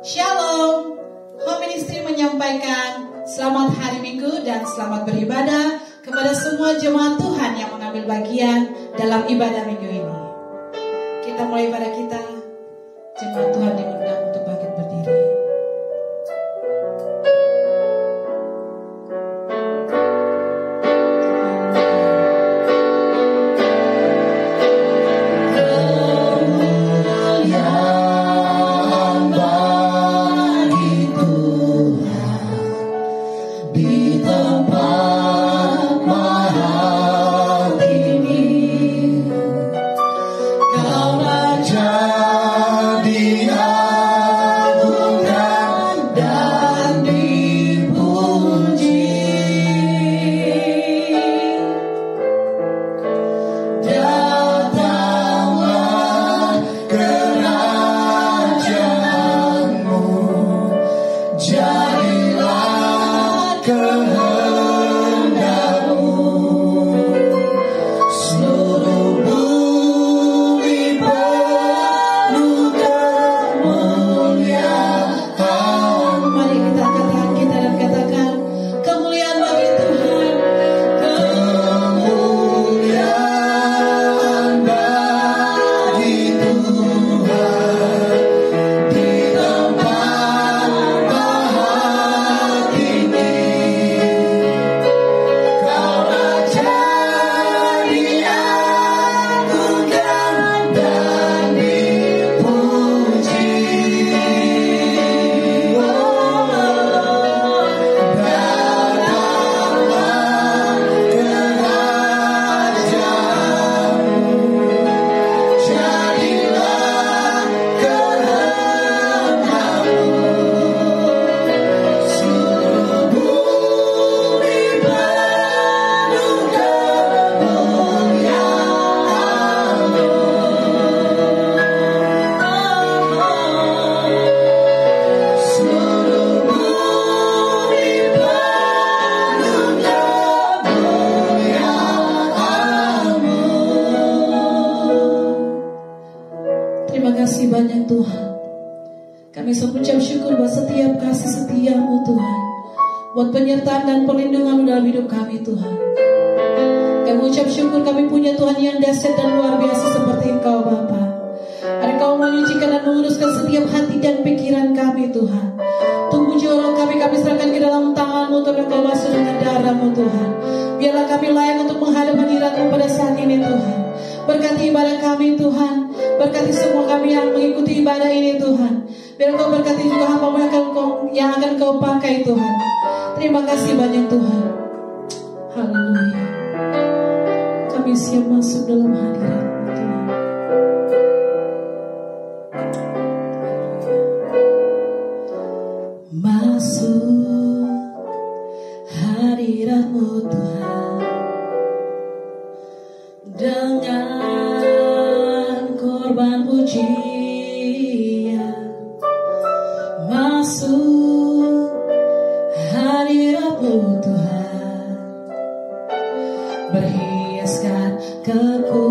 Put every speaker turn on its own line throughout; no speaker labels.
Shalom, Home Ministry menyampaikan selamat hari Minggu dan selamat beribadah kepada semua jemaat Tuhan yang mengambil bagian dalam ibadah Minggu ini. Kita mulai pada kita, jemaat Tuhan diundang untuk bangkit berdiri. Buat penyertaan dan perlindungan dalam hidup kami Tuhan. Kami ucap syukur kami punya Tuhan yang dahsyat dan luar biasa seperti Engkau Bapa. Engkau menyucikan dan menguruskan setiap hati dan pikiran kami Tuhan. Tunggu jiwa kami serahkan ke dalam tangan-Mu untuk Engkau basuh dengan darah-Mu Tuhan. Biarlah kami layak untuk menghadap hadirat-Mu pada saat ini Tuhan. Berkati ibadah kami Tuhan. Berkati semua kami yang mengikuti ibadah ini Tuhan. Biar Engkau berkati juga hamba-Mu yang akan Engkau pakai Tuhan. Terima kasih banyak Tuhan. Haleluya. Kami siap masuk dalam hadirat-Mu Tuhan. Masuk hadirat-Mu Tuhan dengan korban pujian. Masuk hadirat-Mu Tuhan, berhiaskan kekudusan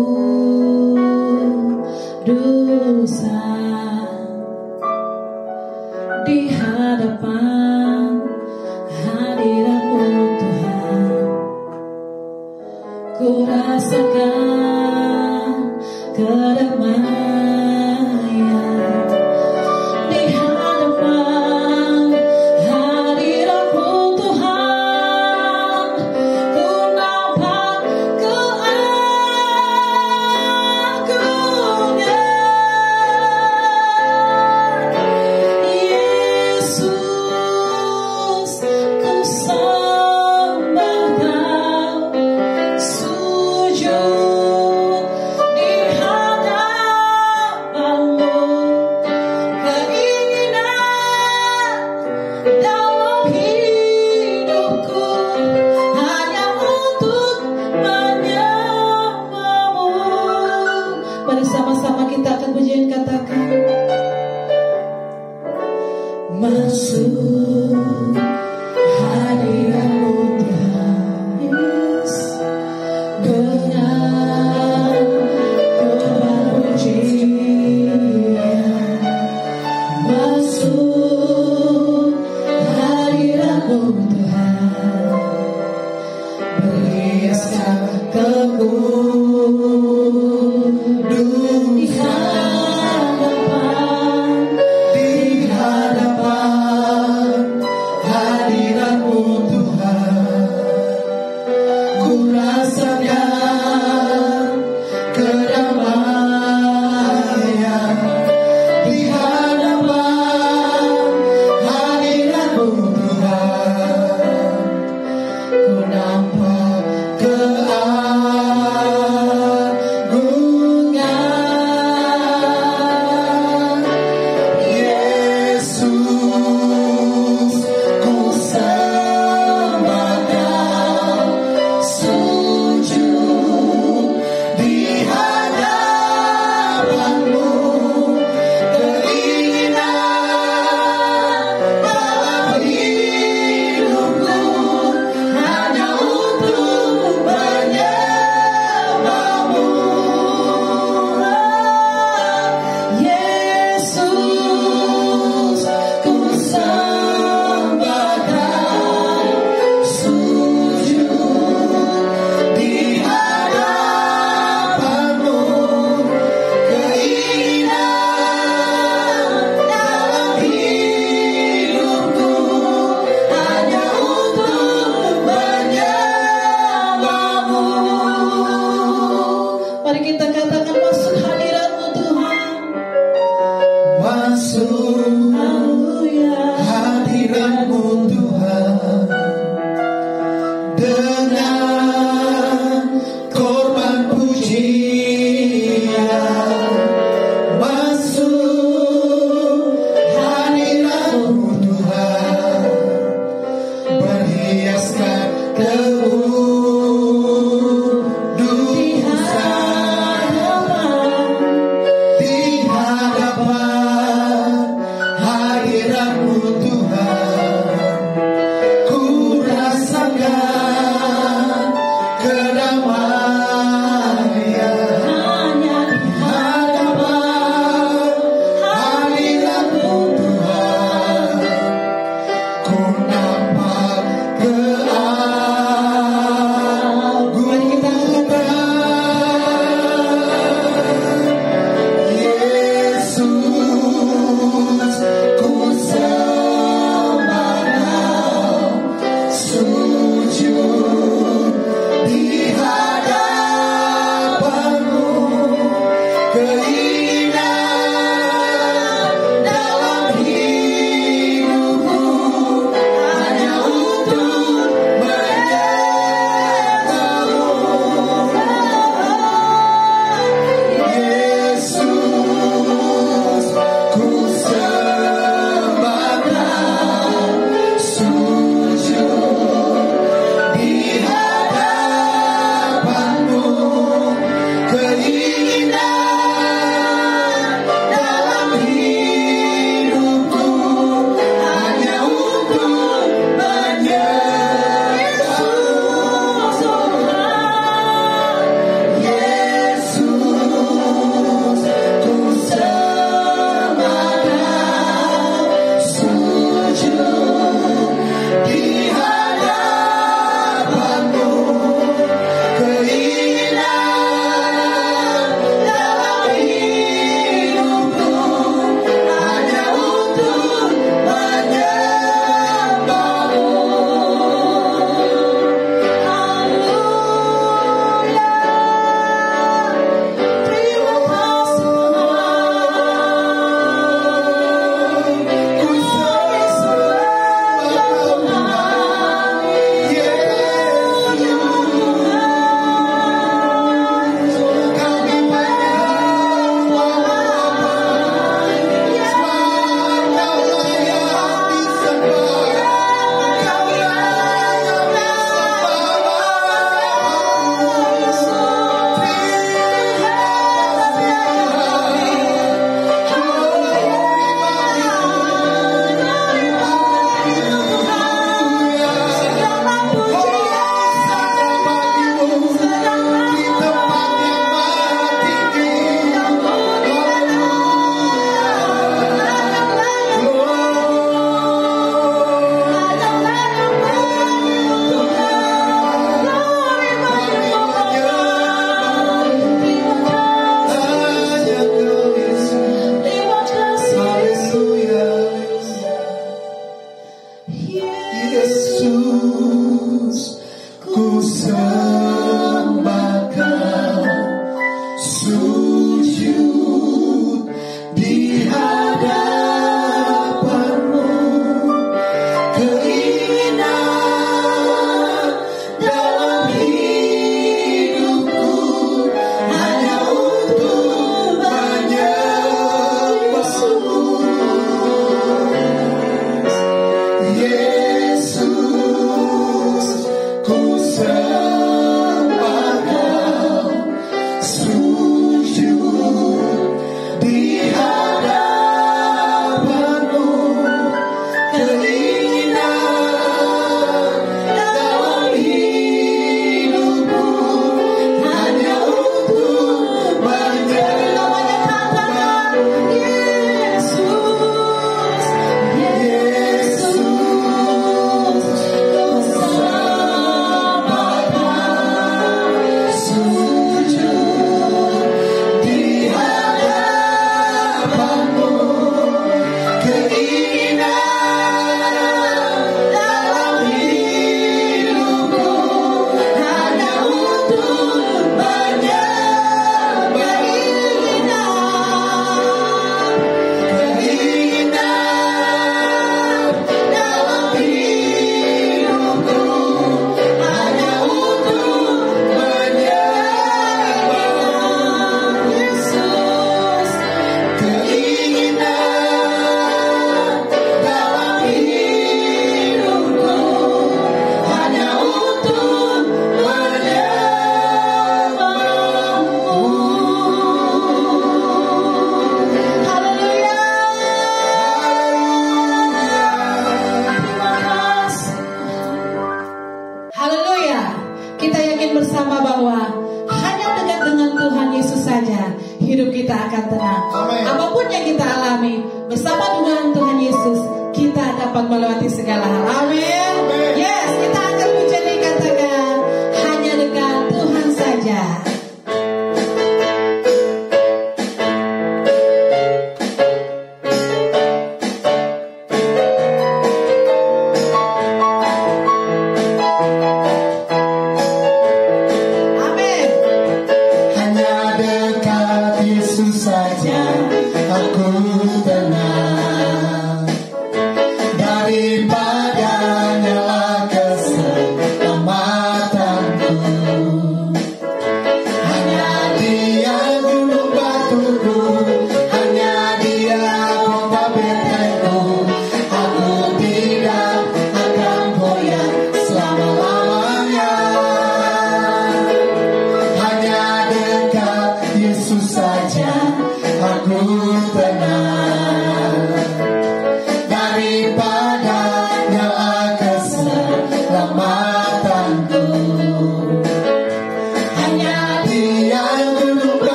di hadapan hadirat-Mu Tuhan. Ku rasakan kedamaian di hadapan hadirat-Mu Tuhan. Ku nampak keagungan Yesus. Ku sembah Kau, sujud di hadapan-Mu. Keinginan dalam hidupku hanya untuk menyembah-Mu. Mari sama-sama kita akan pujian katakan. Masuk hadirat-Mu Tuhan, yes, dengan korban pujian. Masuk dapat melewati segala hal. Amin. Yes, kita akan menjadi katakan hanya dengan Tuhan saja.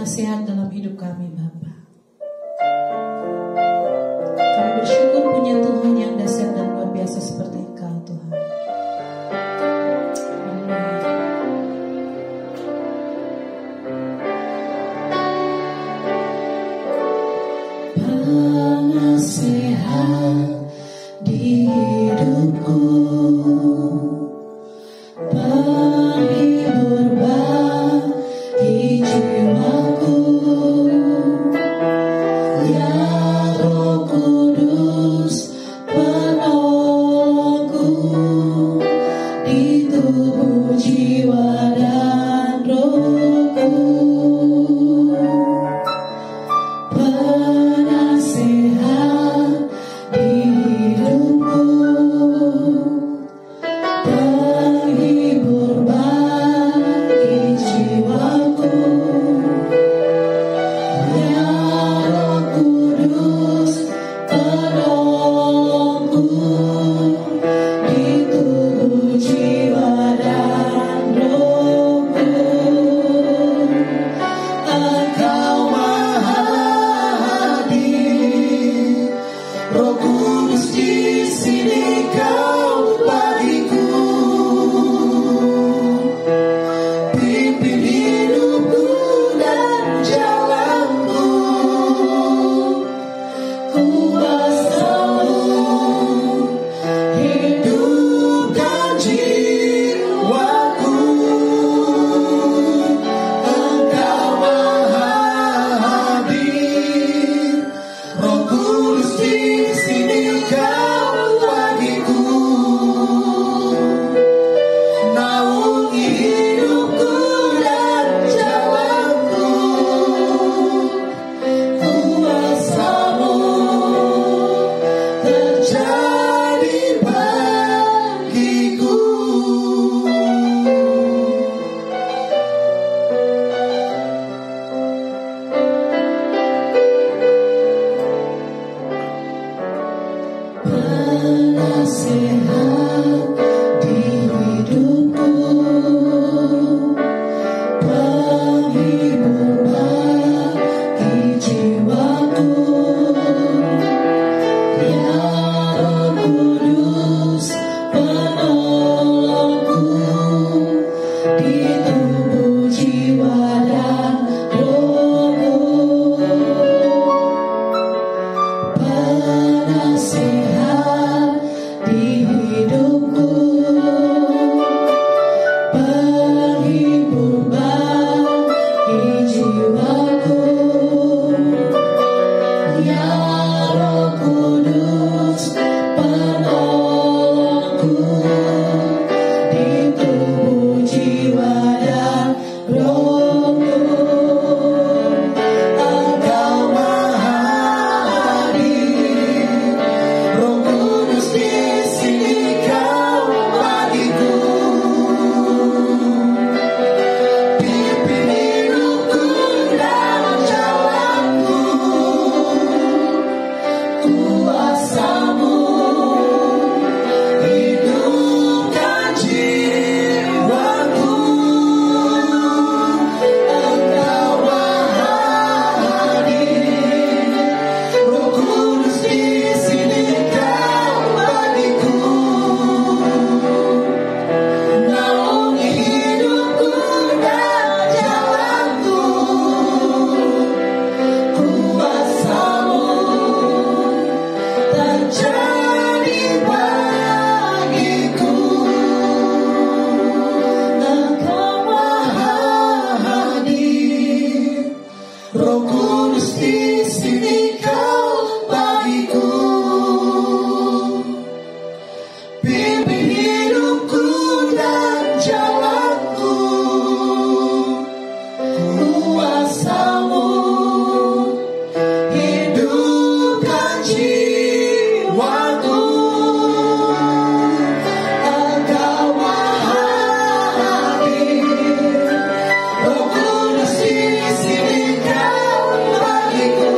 penasehat dalam hidup kami Bapa. Kami bersyukur punya Tuhan yang dahsyat dan luar biasa seperti Engkau Tuhan. Penasehat di hidupku, penghibur bagi jiwaku, ya Roh Kudus penolongku di tubuh jiwa dan rohku. Penasehat di hidupku, penghibur bagi jiwaku, ya Roh Kudus penolongku di tubuh jiwa dan rohku. Engkau Maha Hadir, Roh Kudus di sini Kau bagiku. Pimpin hidupku dan jalanku, kuasa-Mu hidupkan jiwaku. Engkau Maha Hadir, Roh Kudus di sini Kau bagiku. Naungi hidupku dan jalanku, kuasa-Mu terjadi bagiku. Penasehat di hidupku, penghibur bagi jiwaku, ya Roh Kudus penolongku di tubuh jiwa dan rohku. Penasehat di hidupku, penghibur bagi jiwaku, ya Roh Kudus penolongku di tubuh jiwa dan rohku. Engkau Maha Hadir, Roh Kudus di sini Kau bagiku. Pimpin hidupku dan jalanku, kuasa-Mu hidupkan jiwaku. Engkau Maha Hadir, Roh Kudus di sini Kau bagiku. Naungi hidupku dan jalanku, kuasa-Mu terjadi bagiku. Engkau Maha Hadir, Roh Kudus di sini Kau bagiku. Pimpin hidupku dan jalanku, kuasa-Mu hidupkan jiwaku. Engkau Maha Hadir, Roh Kudus di sini Kau bagiku.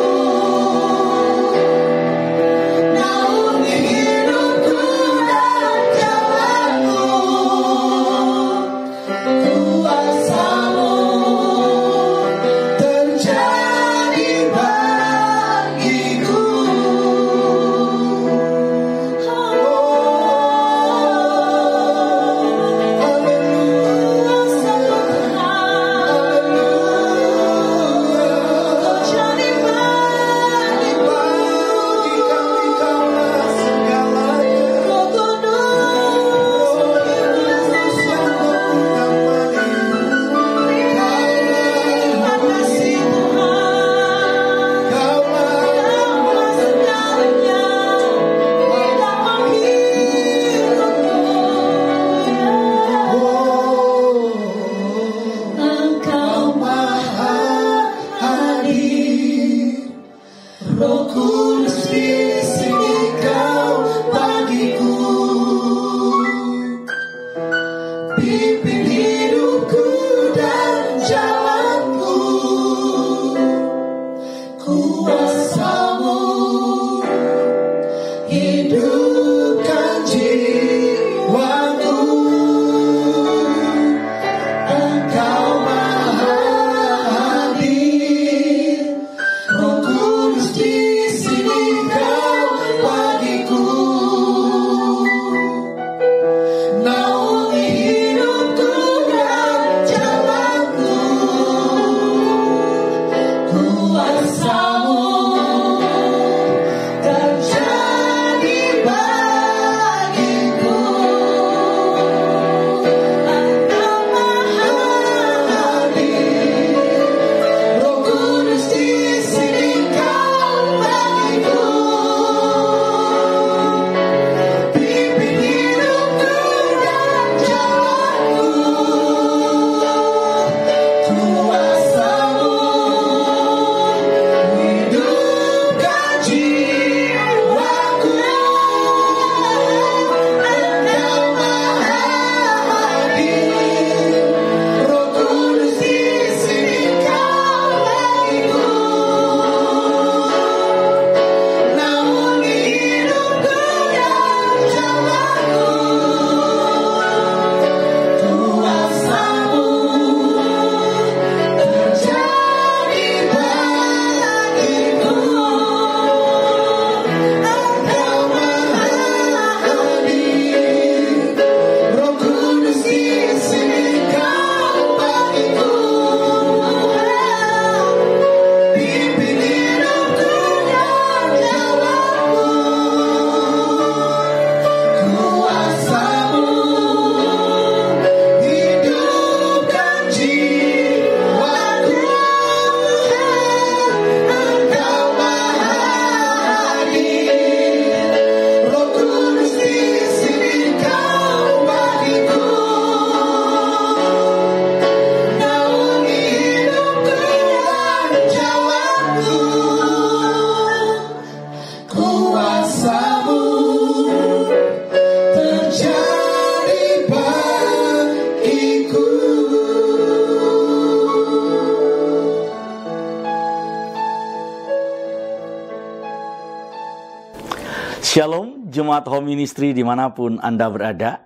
Shalom, Jemaat Home Ministry dimanapun Anda berada.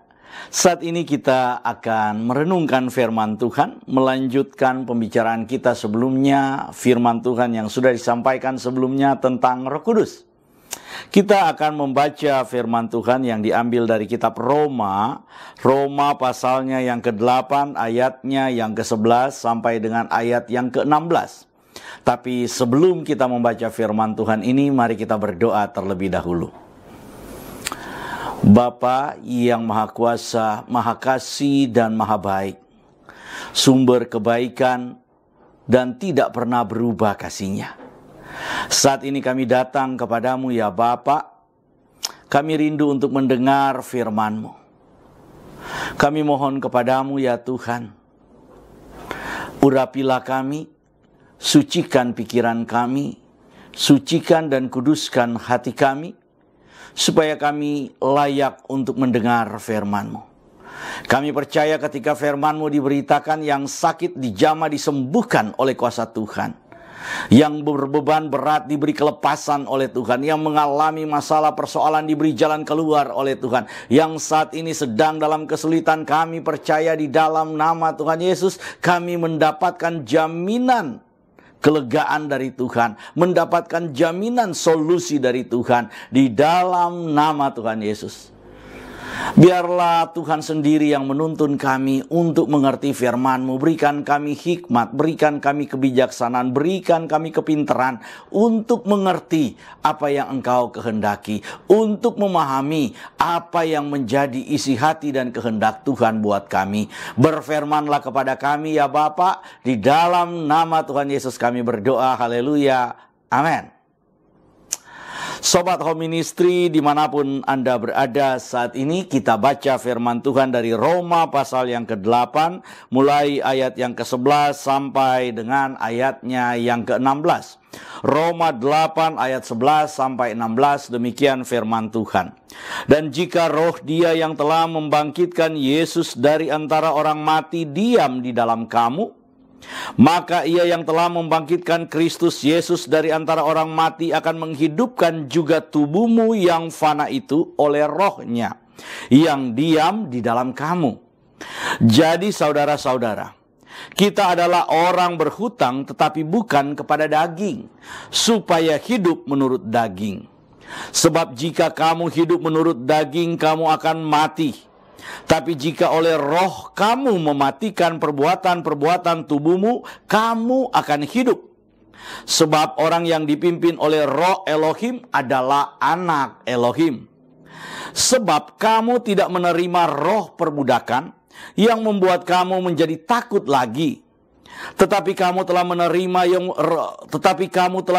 Saat ini kita akan merenungkan firman Tuhan, melanjutkan pembicaraan kita sebelumnya, firman Tuhan yang sudah disampaikan sebelumnya tentang Roh Kudus. Kita akan membaca firman Tuhan yang diambil dari kitab Roma pasalnya yang ke-8, ayatnya yang ke-11 sampai dengan ayat yang ke-16. Tapi sebelum kita membaca firman Tuhan ini, mari kita berdoa terlebih dahulu. Bapa yang Maha Kuasa, Maha Kasih dan Maha Baik, sumber kebaikan dan tidak pernah berubah kasih-Nya. Saat ini kami datang kepadamu ya Bapa, kami rindu untuk mendengar firman-Mu. Kami mohon kepadamu ya Tuhan, urapilah kami, sucikan pikiran kami, sucikan dan kuduskan hati kami, supaya kami layak untuk mendengar firman-Mu. Kami percaya ketika firman-Mu diberitakan, yang sakit dijamah disembuhkan oleh kuasa Tuhan. Yang berbeban berat diberi kelepasan oleh Tuhan. Yang mengalami masalah persoalan diberi jalan keluar oleh Tuhan. Yang saat ini sedang dalam kesulitan, kami percaya di dalam nama Tuhan Yesus, kami mendapatkan jaminan kelegaan dari Tuhan, mendapatkan jaminan solusi dari Tuhan di dalam nama Tuhan Yesus. Biarlah Tuhan sendiri yang menuntun kami untuk mengerti firman-Mu. Berikan kami hikmat, berikan kami kebijaksanaan, berikan kami kepintaran untuk mengerti apa yang Engkau kehendaki, untuk memahami apa yang menjadi isi hati dan kehendak Tuhan buat kami. Berfirmanlah kepada kami ya Bapa, di dalam nama Tuhan Yesus kami berdoa. Haleluya. Amin. Sobat Home Ministry dimanapun Anda berada, saat ini kita baca firman Tuhan dari Roma pasal yang ke-8, mulai ayat yang ke-11 sampai dengan ayatnya yang ke-16. Roma 8 ayat 11 sampai 16, demikian firman Tuhan. Dan jika roh Dia yang telah membangkitkan Yesus dari antara orang mati diam di dalam kamu, maka Ia yang telah membangkitkan Kristus Yesus dari antara orang mati akan menghidupkan juga tubuhmu yang fana itu oleh roh-Nya yang diam di dalam kamu. Jadi saudara-saudara, kita adalah orang berhutang tetapi bukan kepada daging, supaya hidup menurut daging. Sebab jika kamu hidup menurut daging, kamu akan mati. Tapi jika oleh roh kamu mematikan perbuatan-perbuatan tubuhmu, kamu akan hidup. Sebab orang yang dipimpin oleh Roh Elohim adalah anak Elohim. Sebab kamu tidak menerima roh perbudakan yang membuat kamu menjadi takut lagi, tetapi kamu telah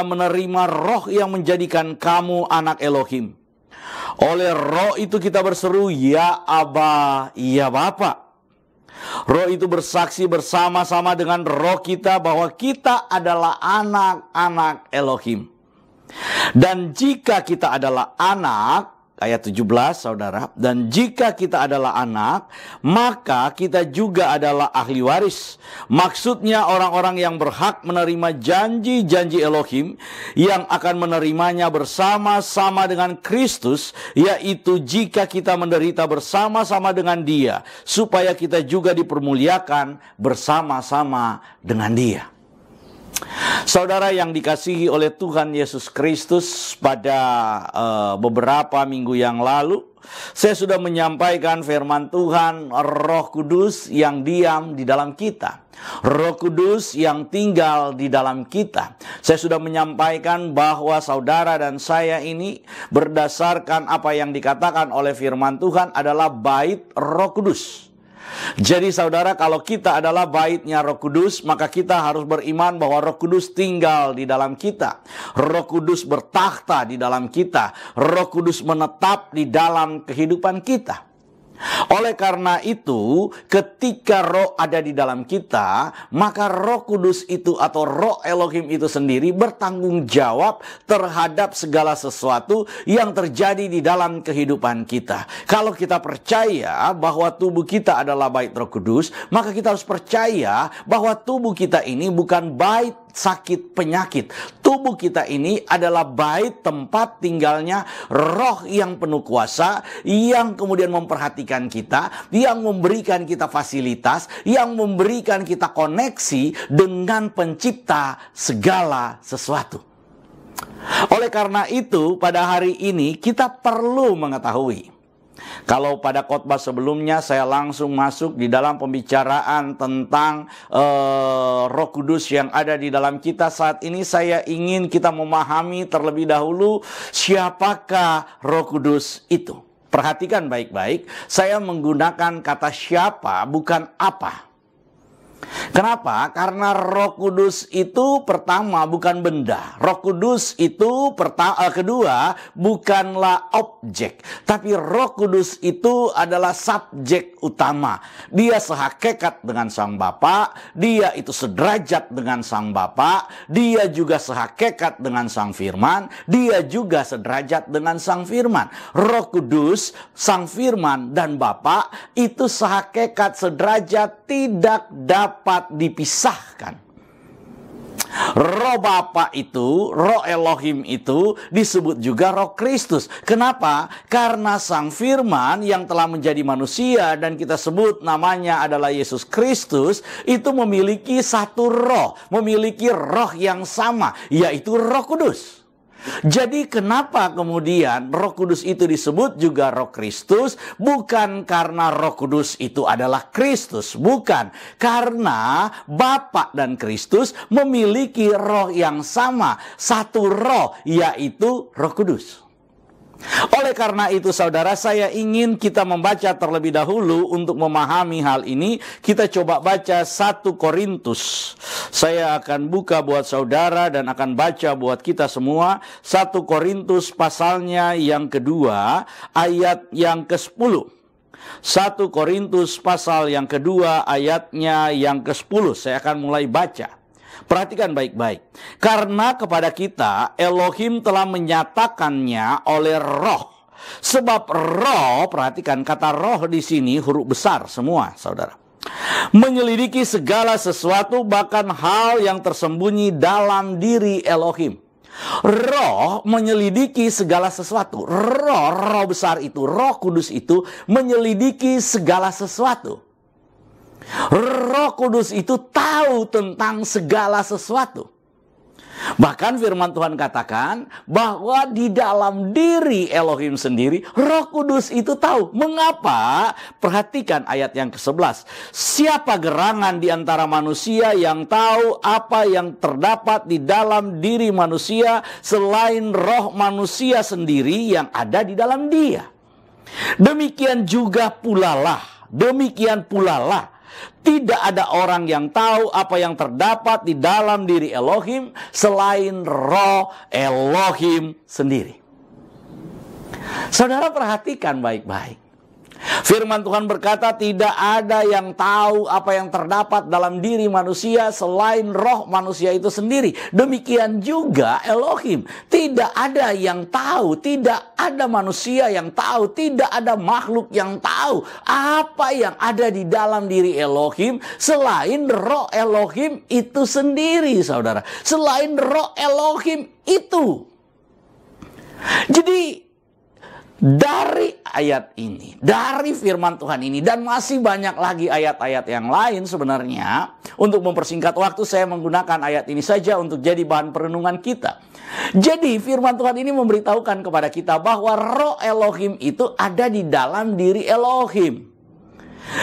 menerima roh yang menjadikan kamu anak Elohim. Oleh roh itu kita berseru, ya Aba, ya Bapa. Roh itu bersaksi bersama-sama dengan roh kita bahwa kita adalah anak-anak Elohim. Dan jika kita adalah anak, ayat 17 saudara, dan jika kita adalah anak, maka kita juga adalah ahli waris. Maksudnya orang-orang yang berhak menerima janji-janji Elohim yang akan menerimanya bersama-sama dengan Kristus, yaitu jika kita menderita bersama-sama dengan Dia, supaya kita juga dipermuliakan bersama-sama dengan Dia. Saudara yang dikasihi oleh Tuhan Yesus Kristus, pada beberapa minggu yang lalu saya sudah menyampaikan firman Tuhan, Roh Kudus yang diam di dalam kita, Roh Kudus yang tinggal di dalam kita. Saya sudah menyampaikan bahwa saudara dan saya ini berdasarkan apa yang dikatakan oleh firman Tuhan adalah bait Roh Kudus. Jadi saudara, kalau kita adalah baitnya Roh Kudus, maka kita harus beriman bahwa Roh Kudus tinggal di dalam kita. Roh Kudus bertakhta di dalam kita. Roh Kudus menetap di dalam kehidupan kita. Oleh karena itu, ketika roh ada di dalam kita, maka Roh Kudus itu atau Roh Elohim itu sendiri bertanggung jawab terhadap segala sesuatu yang terjadi di dalam kehidupan kita. Kalau kita percaya bahwa tubuh kita adalah bait Roh Kudus, maka kita harus percaya bahwa tubuh kita ini bukan bait sakit penyakit. Tubuh kita ini adalah bait tempat tinggalnya roh yang penuh kuasa, yang kemudian memperhatikan kita, yang memberikan kita fasilitas, yang memberikan kita koneksi dengan pencipta segala sesuatu. Oleh karena itu, pada hari ini kita perlu mengetahui, kalau pada khotbah sebelumnya saya langsung masuk di dalam pembicaraan tentang Roh Kudus yang ada di dalam kita, saat ini saya ingin kita memahami terlebih dahulu siapakah Roh Kudus itu. Perhatikan baik-baik, saya menggunakan kata siapa, bukan apa. Kenapa? Karena Roh Kudus itu pertama bukan benda. Roh Kudus itu kedua bukanlah objek, tapi Roh Kudus itu adalah subjek utama. Dia sehakikat dengan Sang Bapa, dia itu sederajat dengan Sang Bapa, dia juga sehakikat dengan Sang Firman, dia juga sederajat dengan Sang Firman. Roh Kudus, Sang Firman dan Bapa itu sehakikat, sederajat, tidak dapat dipisahkan. Roh Bapa itu, Roh Elohim itu disebut juga Roh Kristus. Kenapa? Karena Sang Firman yang telah menjadi manusia dan kita sebut namanya adalah Yesus Kristus, itu memiliki satu roh, memiliki roh yang sama, yaitu Roh Kudus. Jadi kenapa kemudian Roh Kudus itu disebut juga Roh Kristus? Bukan karena Roh Kudus itu adalah Kristus, bukan. Karena Bapa dan Kristus memiliki roh yang sama, satu roh, yaitu Roh Kudus. Oleh karena itu saudara, saya ingin kita membaca terlebih dahulu untuk memahami hal ini. Kita coba baca 1 Korintus. Saya akan buka buat saudara dan akan baca buat kita semua. 1 Korintus pasalnya yang kedua, ayat yang ke-10. 1 Korintus pasal yang kedua, ayatnya yang ke-10. Saya akan mulai baca. Perhatikan baik-baik. Karena kepada kita Elohim telah menyatakannya oleh roh. Sebab roh, perhatikan kata roh di sini huruf besar semua, saudara. Menyelidiki segala sesuatu, bahkan hal yang tersembunyi dalam diri Elohim. Roh menyelidiki segala sesuatu. Roh besar itu, Roh Kudus itu menyelidiki segala sesuatu. Roh Kudus itu tahu tentang segala sesuatu. Bahkan firman Tuhan katakan bahwa di dalam diri Elohim sendiri, Roh Kudus itu tahu. Mengapa? Perhatikan ayat yang ke-11. Siapa gerangan di antara manusia yang tahu apa yang terdapat di dalam diri manusia selain roh manusia sendiri yang ada di dalam dia? Demikian pula lah. Tidak ada orang yang tahu apa yang terdapat di dalam diri Elohim selain roh Elohim sendiri. Saudara perhatikan baik-baik. Firman Tuhan berkata tidak ada yang tahu apa yang terdapat dalam diri manusia selain roh manusia itu sendiri. Demikian juga Elohim. Tidak ada yang tahu, tidak ada manusia yang tahu, tidak ada makhluk yang tahu apa yang ada di dalam diri Elohim selain roh Elohim itu sendiri, saudara. Selain roh Elohim itu. Jadi dari ayat ini, dari firman Tuhan ini, dan masih banyak lagi ayat-ayat yang lain sebenarnya. Untuk mempersingkat waktu, saya menggunakan ayat ini saja untuk jadi bahan perenungan kita. Jadi firman Tuhan ini memberitahukan kepada kita bahwa roh Elohim itu ada di dalam diri Elohim.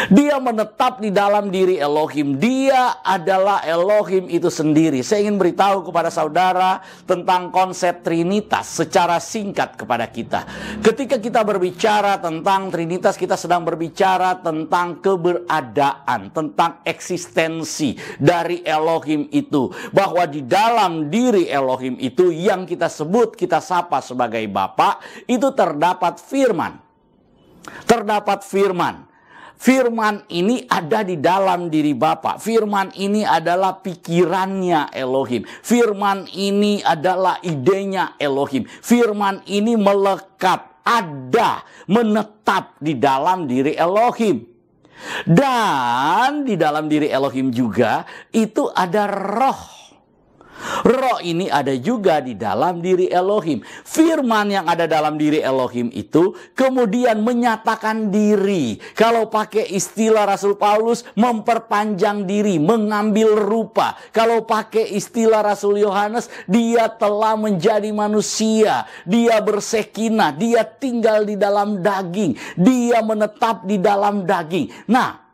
Dia menetap di dalam diri Elohim. Dia adalah Elohim itu sendiri. Saya ingin beritahu kepada saudara tentang konsep Trinitas secara singkat kepada kita. Ketika kita berbicara tentang Trinitas, kita sedang berbicara tentang keberadaan, tentang eksistensi dari Elohim itu. Bahwa di dalam diri Elohim itu yang kita sebut, kita sapa sebagai Bapa, itu terdapat firman. Terdapat firman. Firman ini ada di dalam diri Bapa. Firman ini adalah pikirannya Elohim. Firman ini adalah idenya Elohim. Firman ini melekat, ada, menetap di dalam diri Elohim. Dan di dalam diri Elohim juga itu ada roh. Roh ini ada juga di dalam diri Elohim. Firman yang ada dalam diri Elohim itu kemudian menyatakan diri. Kalau pakai istilah Rasul Paulus, memperpanjang diri, mengambil rupa. Kalau pakai istilah Rasul Yohanes, dia telah menjadi manusia. Dia bersekinah, dia tinggal di dalam daging. Dia menetap di dalam daging. Nah,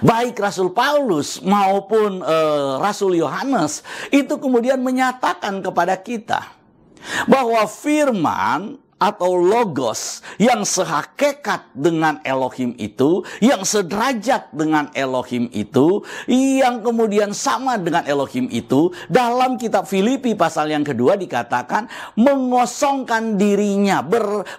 baik Rasul Paulus maupun Rasul Yohanes itu kemudian menyatakan kepada kita bahwa firman atau logos yang sehakikat dengan Elohim itu, yang sederajat dengan Elohim itu, yang kemudian sama dengan Elohim itu, dalam kitab Filipi pasal yang kedua dikatakan mengosongkan dirinya,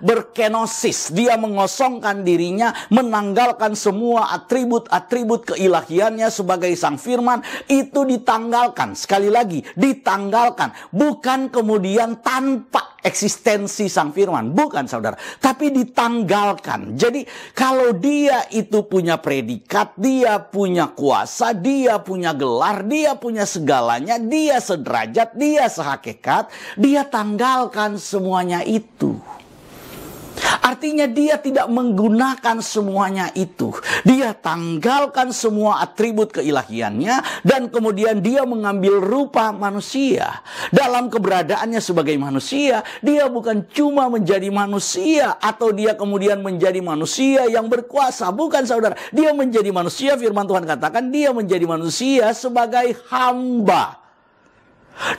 berkenosis. Dia mengosongkan dirinya, menanggalkan semua atribut-atribut keilahiannya sebagai sang firman. Itu ditanggalkan, sekali lagi ditanggalkan, bukan kemudian tanpa eksistensi sang firman, bukan saudara, tapi ditanggalkan. Jadi kalau dia itu punya predikat, dia punya kuasa, dia punya gelar, dia punya segalanya, dia sederajat, dia sehakikat, dia tanggalkan semuanya itu. Artinya dia tidak menggunakan semuanya itu. Dia tanggalkan semua atribut keilahiannya dan kemudian dia mengambil rupa manusia. Dalam keberadaannya sebagai manusia, dia bukan cuma menjadi manusia atau dia kemudian menjadi manusia yang berkuasa. Bukan saudara, dia menjadi manusia, firman Tuhan katakan dia menjadi manusia sebagai hamba.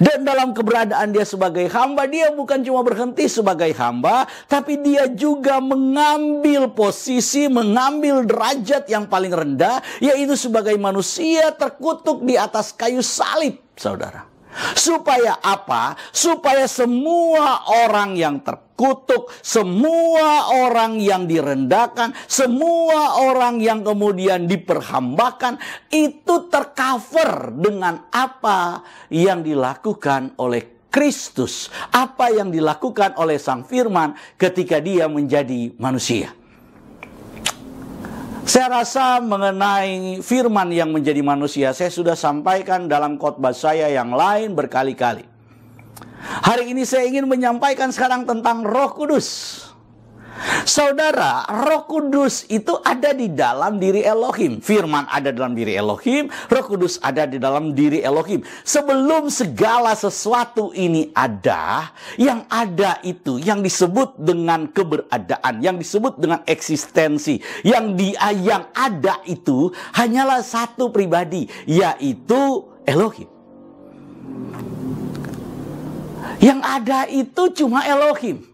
Dan dalam keberadaan dia sebagai hamba, dia bukan cuma berhenti sebagai hamba, tapi dia juga mengambil posisi, mengambil derajat yang paling rendah, yaitu sebagai manusia terkutuk di atas kayu salib, saudara. Supaya apa? Supaya semua orang yang terkutuk, semua orang yang direndahkan, semua orang yang kemudian diperhambakan, itu tercover dengan apa yang dilakukan oleh Kristus, apa yang dilakukan oleh Sang Firman ketika dia menjadi manusia. Saya rasa mengenai firman yang menjadi manusia, saya sudah sampaikan dalam khotbah saya yang lain berkali-kali. Hari ini saya ingin menyampaikan sekarang tentang Roh Kudus. Saudara, Roh Kudus itu ada di dalam diri Elohim. Firman ada dalam diri Elohim, Roh Kudus ada di dalam diri Elohim. Sebelum segala sesuatu ini ada, yang ada itu yang disebut dengan keberadaan, yang disebut dengan eksistensi, yang ada itu hanyalah satu pribadi, yaitu Elohim. Yang ada itu cuma Elohim.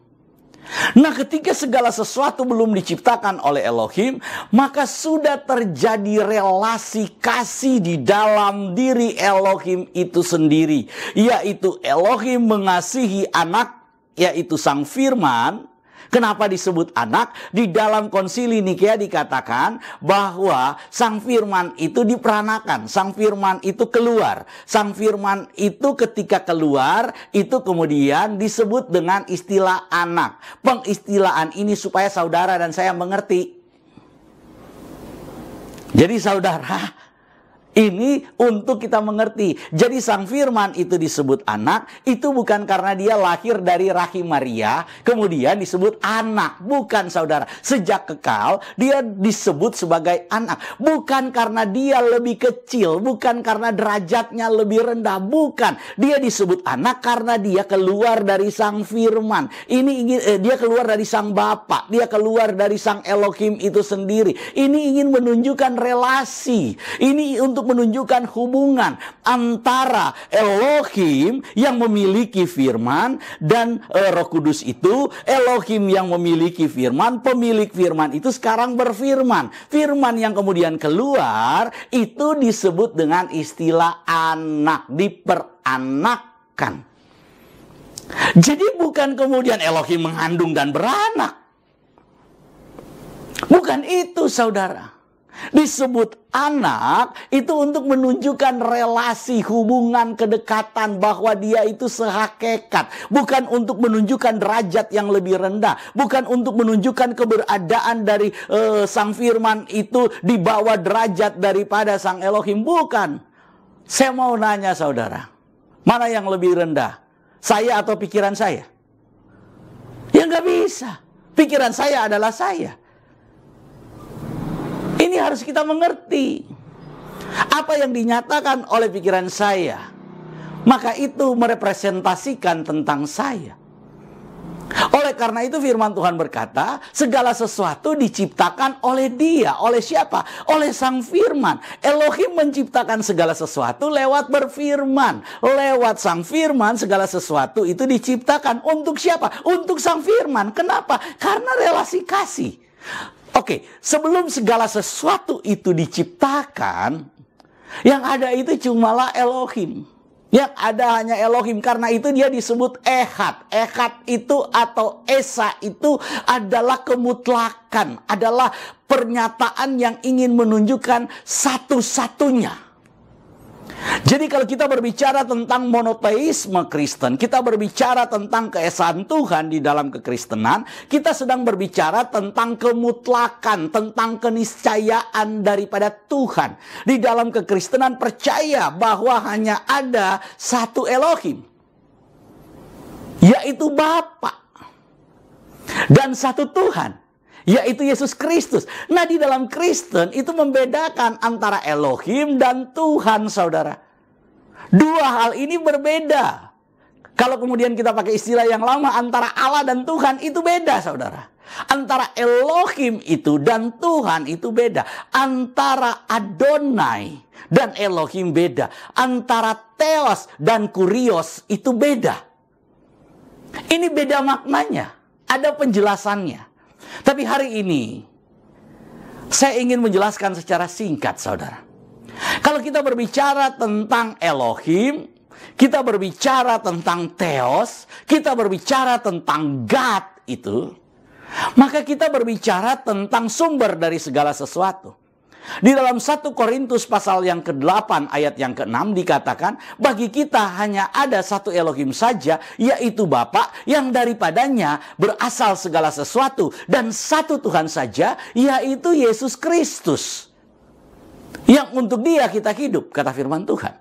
Nah, ketika segala sesuatu belum diciptakan oleh Elohim, maka sudah terjadi relasi kasih di dalam diri Elohim itu sendiri, yaitu Elohim mengasihi anak, yaitu Sang Firman. Kenapa disebut anak? Di dalam Konsili Nikea dikatakan bahwa Sang Firman itu diperanakan, Sang Firman itu keluar. Sang Firman itu ketika keluar, itu kemudian disebut dengan istilah anak. Pengistilahan ini supaya saudara dan saya mengerti. Jadi saudara, ini untuk kita mengerti. Jadi Sang Firman itu disebut anak, itu bukan karena dia lahir dari rahim Maria, kemudian disebut anak. Bukan, saudara. Sejak kekal, dia disebut sebagai anak. Bukan karena dia lebih kecil, bukan karena derajatnya lebih rendah, bukan. Dia disebut anak karena dia keluar dari Sang Firman. Dia keluar dari Sang Bapa, dia keluar dari Sang Elohim itu sendiri. Ini ingin menunjukkan relasi. Ini untuk menunjukkan hubungan antara Elohim yang memiliki firman dan Roh Kudus itu. Elohim yang memiliki firman, pemilik firman itu sekarang berfirman. Firman yang kemudian keluar itu disebut dengan istilah anak, diperanakkan. Jadi bukan kemudian Elohim mengandung dan beranak. Bukan itu, saudara. Disebut anak itu untuk menunjukkan relasi, hubungan, kedekatan, bahwa dia itu sehakikat. Bukan untuk menunjukkan derajat yang lebih rendah. Bukan untuk menunjukkan keberadaan dari Sang Firman itu di bawah derajat daripada Sang Elohim. Bukan. Saya mau nanya saudara, mana yang lebih rendah? Saya atau pikiran saya? Ya nggak bisa. Pikiran saya adalah saya. Ini harus kita mengerti. Apa yang dinyatakan oleh pikiran saya, maka itu merepresentasikan tentang saya. Oleh karena itu firman Tuhan berkata, segala sesuatu diciptakan oleh Dia. Oleh siapa? Oleh Sang Firman. Elohim menciptakan segala sesuatu lewat berfirman. Lewat Sang Firman segala sesuatu itu diciptakan. Untuk siapa? Untuk Sang Firman. Kenapa? Karena relasi kasih. Oke, sebelum segala sesuatu itu diciptakan, yang ada itu cumalah Elohim. Yang ada hanya Elohim. Karena itu dia disebut Ehad. Ehad itu atau Esa itu adalah kemutlakan. Adalah pernyataan yang ingin menunjukkan satu-satunya. Jadi kalau kita berbicara tentang monoteisme Kristen, kita berbicara tentang keesaan Tuhan di dalam kekristenan, kita sedang berbicara tentang kemutlakan, tentang keniscayaan daripada Tuhan. Di dalam kekristenan percaya bahwa hanya ada satu Elohim, yaitu Bapa, dan satu Tuhan, yaitu Yesus Kristus. Nah, di dalam Kristen itu membedakan antara Elohim dan Tuhan, saudara. Dua hal ini berbeda. Kalau kemudian kita pakai istilah yang lama, antara Allah dan Tuhan itu beda, saudara. Antara Elohim itu dan Tuhan itu beda. Antara Adonai dan Elohim beda. Antara Theos dan Kurios itu beda. Ini beda maknanya. Ada penjelasannya. Tapi hari ini saya ingin menjelaskan secara singkat, saudara. Kalau kita berbicara tentang Elohim, kita berbicara tentang Theos, kita berbicara tentang God itu, maka kita berbicara tentang sumber dari segala sesuatu. Di dalam 1 Korintus pasal yang ke-8 ayat yang ke-6 dikatakan, bagi kita hanya ada satu Elohim saja, yaitu Bapa, yang daripadanya berasal segala sesuatu, dan satu Tuhan saja, yaitu Yesus Kristus, yang untuk Dia kita hidup, kata firman Tuhan.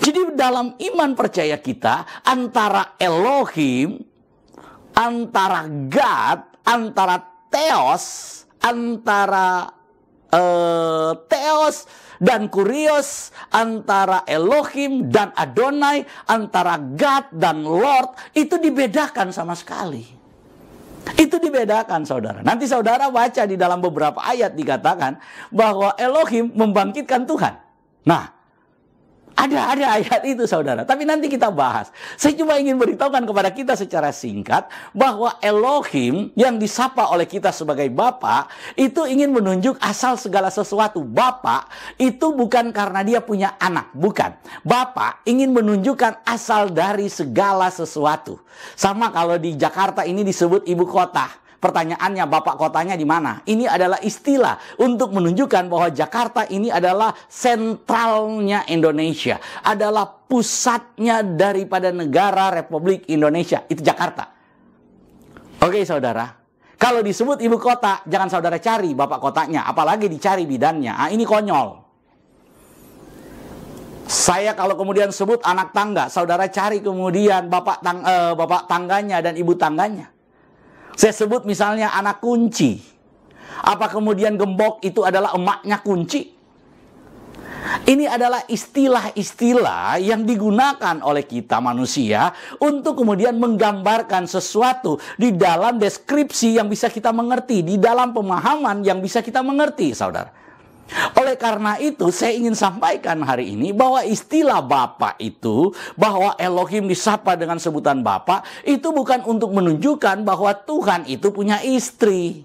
Jadi dalam iman percaya kita, antara Elohim, antara God, antara Theos dan Kurios, antara Elohim dan Adonai, antara God dan Lord, itu dibedakan sama sekali. Itu dibedakan, saudara. Nanti saudara baca di dalam beberapa ayat dikatakan bahwa Elohim membangkitkan Tuhan. Nah, ada ayat itu, saudara. Tapi nanti kita bahas. Saya cuma ingin beritahukan kepada kita secara singkat bahwa Elohim yang disapa oleh kita sebagai Bapa itu ingin menunjuk asal segala sesuatu. Bapa itu bukan karena dia punya anak, bukan. Bapa ingin menunjukkan asal dari segala sesuatu. Sama kalau di Jakarta ini disebut ibu kota. Pertanyaannya, bapak kotanya di mana? Ini adalah istilah untuk menunjukkan bahwa Jakarta ini adalah sentralnya Indonesia. Adalah pusatnya daripada negara Republik Indonesia. Itu Jakarta. Oke, saudara. Kalau disebut ibu kota, jangan saudara cari bapak kotanya. Apalagi dicari bidannya. Ini konyol. Saya kalau kemudian sebut anak tangga, saudara cari kemudian bapak tangganya dan ibu tangganya. Saya sebut misalnya anak kunci. Apa kemudian gembok itu adalah emaknya kunci? Ini adalah istilah-istilah yang digunakan oleh kita manusia untuk kemudian menggambarkan sesuatu di dalam deskripsi yang bisa kita mengerti, di dalam pemahaman yang bisa kita mengerti, saudara. Oleh karena itu saya ingin sampaikan hari ini bahwa istilah Bapa itu, bahwa Elohim disapa dengan sebutan Bapa, itu bukan untuk menunjukkan bahwa Tuhan itu punya istri.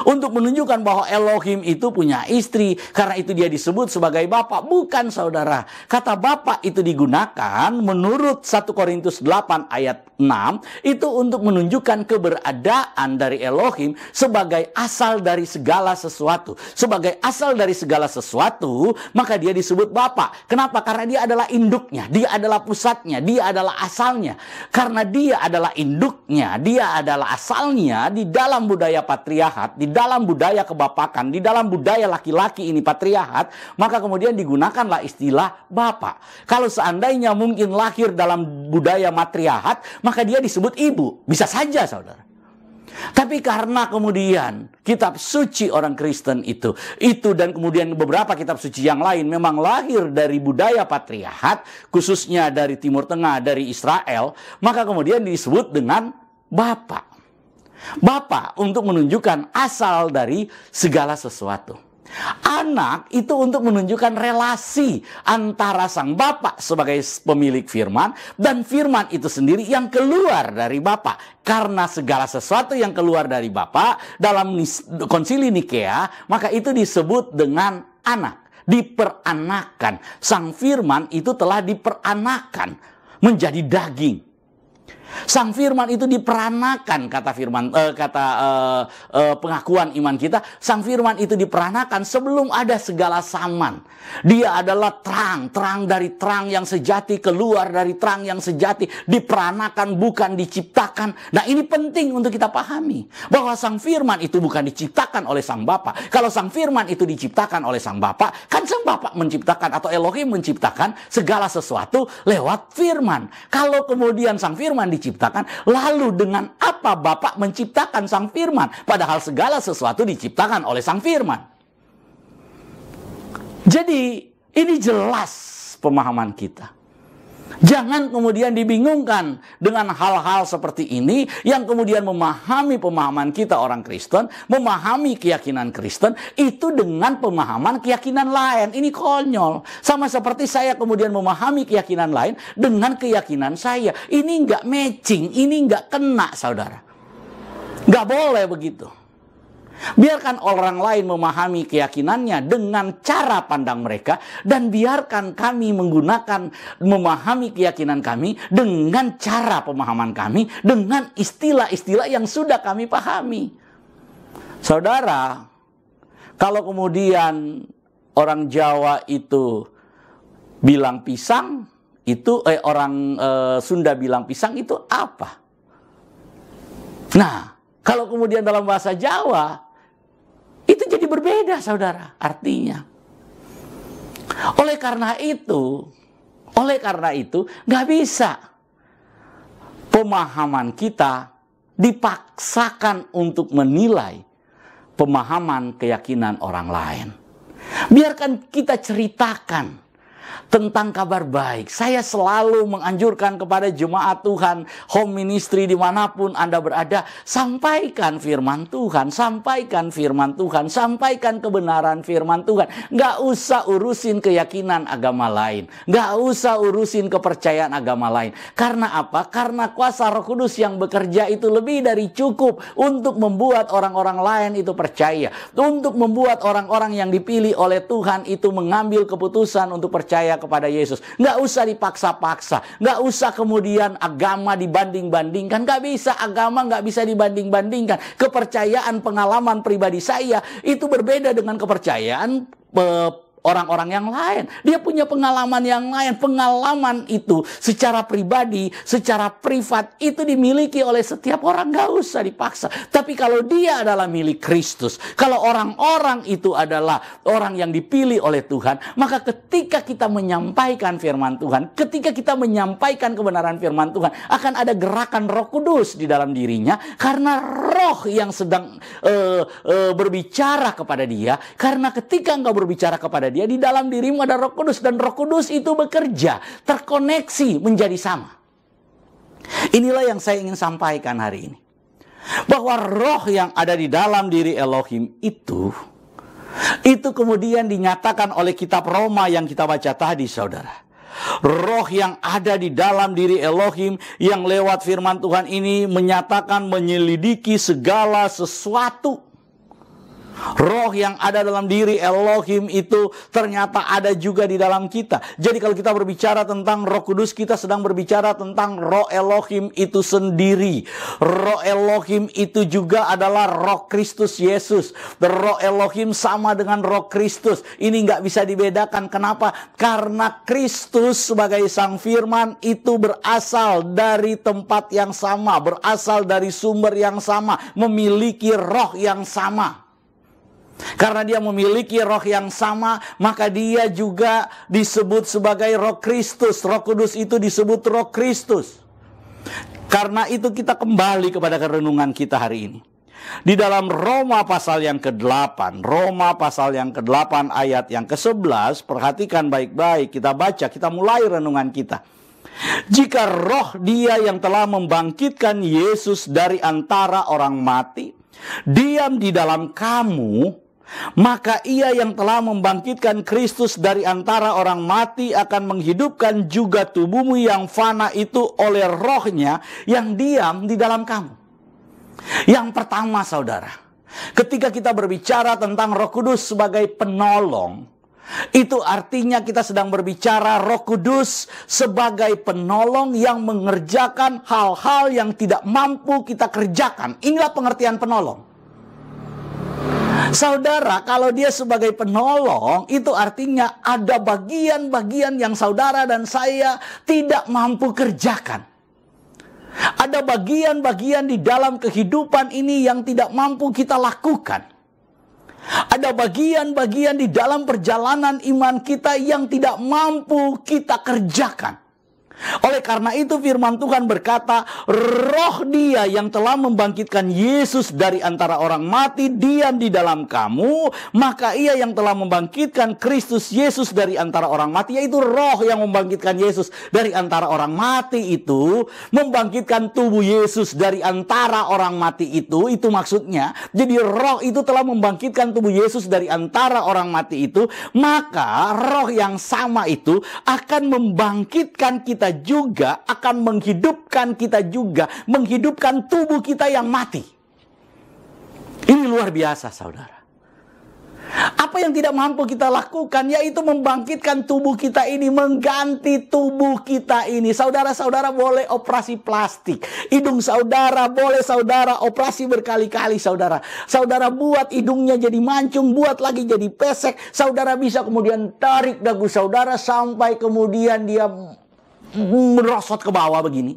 Untuk menunjukkan bahwa Elohim itu punya istri, karena itu dia disebut sebagai Bapa. Bukan, saudara. Kata Bapa itu digunakan menurut 1 Korintus 8 ayat 6, itu untuk menunjukkan keberadaan dari Elohim sebagai asal dari segala sesuatu. Sebagai asal dari segala sesuatu, maka dia disebut Bapa. Kenapa? Karena dia adalah induknya, dia adalah pusatnya, dia adalah asalnya. Karena dia adalah induknya, dia adalah asalnya di dalam budaya patriarkat, di dalam budaya kebapakan, di dalam budaya laki-laki ini patriarkat, maka kemudian digunakanlah istilah Bapa. Kalau seandainya mungkin lahir dalam budaya matriarkat, maka dia disebut ibu. Bisa saja, saudara. Tapi karena kemudian kitab suci orang Kristen itu dan kemudian beberapa kitab suci yang lain memang lahir dari budaya patriarkat, khususnya dari Timur Tengah, dari Israel, maka kemudian disebut dengan Bapa. Bapa untuk menunjukkan asal dari segala sesuatu. Anak itu untuk menunjukkan relasi antara sang Bapa sebagai pemilik firman dan firman itu sendiri yang keluar dari Bapa. Karena segala sesuatu yang keluar dari Bapa dalam konsili Nikea, maka itu disebut dengan anak, diperanakan. Sang firman itu telah diperanakan menjadi daging. Sang firman itu diperanakan, pengakuan iman kita. Sang firman itu diperanakan sebelum ada segala zaman. Dia adalah terang dari terang yang sejati, keluar dari terang yang sejati, diperanakan bukan diciptakan. Nah, ini penting untuk kita pahami bahwa sang firman itu bukan diciptakan oleh sang Bapa. Kalau sang firman itu diciptakan oleh sang Bapa, kan sang Bapa menciptakan atau Elohim menciptakan segala sesuatu lewat firman. Kalau kemudian sang firman diciptakan, lalu dengan apa Bapa menciptakan sang firman? Padahal segala sesuatu diciptakan oleh sang firman. Jadi ini jelas pemahaman kita. Jangan kemudian dibingungkan dengan hal-hal seperti ini yang kemudian memahami pemahaman kita orang Kristen, memahami keyakinan Kristen itu dengan pemahaman keyakinan lain. Ini konyol. Sama seperti saya kemudian memahami keyakinan lain dengan keyakinan saya. Ini nggak matching, ini nggak kena, saudara. Nggak boleh begitu. Biarkan orang lain memahami keyakinannya dengan cara pandang mereka, dan biarkan kami memahami keyakinan kami dengan cara pemahaman kami, dengan istilah-istilah yang sudah kami pahami. Saudara, kalau kemudian orang Jawa itu bilang pisang, itu orang Sunda bilang pisang itu apa? Nah, kalau kemudian dalam bahasa Jawa itu jadi berbeda, saudara, artinya. Oleh karena itu nggak bisa pemahaman kita dipaksakan untuk menilai pemahaman keyakinan orang lain. Biarkan kita ceritakan tentang kabar baik. Saya selalu menganjurkan kepada jemaat Tuhan, home ministry dimanapun Anda berada, sampaikan firman Tuhan, sampaikan firman Tuhan, sampaikan kebenaran firman Tuhan. Nggak usah urusin keyakinan agama lain, nggak usah urusin kepercayaan agama lain. Karena apa? Karena kuasa Roh Kudus yang bekerja itu lebih dari cukup untuk membuat orang-orang lain itu percaya, untuk membuat orang-orang yang dipilih oleh Tuhan itu mengambil keputusan untuk percaya kepada Yesus. Nggak usah dipaksa-paksa, nggak usah kemudian agama dibanding-bandingkan. Nggak bisa, agama nggak bisa dibanding-bandingkan. Kepercayaan, pengalaman pribadi saya itu berbeda dengan kepercayaan orang-orang yang lain. Dia punya pengalaman yang lain. Pengalaman itu secara pribadi, secara privat itu dimiliki oleh setiap orang. Gak usah dipaksa. Tapi kalau dia adalah milik Kristus, kalau orang-orang itu adalah orang yang dipilih oleh Tuhan, maka ketika kita menyampaikan firman Tuhan, ketika kita menyampaikan kebenaran firman Tuhan, akan ada gerakan Roh Kudus di dalam dirinya, karena Roh yang sedang berbicara kepada dia. Karena ketika engkau berbicara kepada dia, di dalam dirimu ada Roh Kudus, dan Roh Kudus itu bekerja, terkoneksi menjadi sama. Inilah yang saya ingin sampaikan hari ini. Bahwa roh yang ada di dalam diri Elohim itu kemudian dinyatakan oleh kitab Roma yang kita baca tadi, saudara. Roh yang ada di dalam diri Elohim yang lewat firman Tuhan ini menyatakan, menyelidiki segala sesuatu. Roh yang ada dalam diri Elohim itu ternyata ada juga di dalam kita. Jadi kalau kita berbicara tentang Roh Kudus, kita sedang berbicara tentang Roh Elohim itu sendiri. Roh Elohim itu juga adalah Roh Kristus Yesus. Roh Elohim sama dengan Roh Kristus. Ini nggak bisa dibedakan. Kenapa? Karena Kristus sebagai Sang Firman itu berasal dari tempat yang sama, berasal dari sumber yang sama, memiliki roh yang sama. Karena dia memiliki roh yang sama, maka dia juga disebut sebagai Roh Kristus. Roh Kudus itu disebut Roh Kristus. Karena itu kita kembali kepada renungan kita hari ini. Di dalam Roma pasal yang ke-8, Roma pasal yang ke-8 ayat yang ke-11, perhatikan baik-baik, kita baca, kita mulai renungan kita. Jika roh dia yang telah membangkitkan Yesus dari antara orang mati diam di dalam kamu, maka ia yang telah membangkitkan Kristus dari antara orang mati akan menghidupkan juga tubuhmu yang fana itu oleh rohnya yang diam di dalam kamu. Yang pertama, saudara, ketika kita berbicara tentang Roh Kudus sebagai penolong, itu artinya kita sedang berbicara Roh Kudus sebagai penolong yang mengerjakan hal-hal yang tidak mampu kita kerjakan. Inilah pengertian penolong. Saudara, kalau dia sebagai penolong, itu artinya ada bagian-bagian yang saudara dan saya tidak mampu kerjakan. Ada bagian-bagian di dalam kehidupan ini yang tidak mampu kita lakukan. Ada bagian-bagian di dalam perjalanan iman kita yang tidak mampu kita kerjakan. Oleh karena itu firman Tuhan berkata, roh dia yang telah membangkitkan Yesus dari antara orang mati diam di dalam kamu, maka ia yang telah membangkitkan Kristus Yesus dari antara orang mati, yaitu roh yang membangkitkan Yesus dari antara orang mati itu, membangkitkan tubuh Yesus dari antara orang mati itu maksudnya. Jadi roh itu telah membangkitkan tubuh Yesus dari antara orang mati itu, maka roh yang sama itu akan membangkitkan kita juga, akan menghidupkan kita juga, menghidupkan tubuh kita yang mati. Ini luar biasa, saudara. Apa yang tidak mampu kita lakukan, yaitu membangkitkan tubuh kita ini, mengganti tubuh kita ini. Saudara-saudara boleh operasi plastik, hidung saudara boleh saudara operasi berkali-kali, saudara. Saudara buat hidungnya jadi mancung, buat lagi jadi pesek. Saudara bisa kemudian tarik dagu saudara sampai kemudian dia merosot ke bawah begini,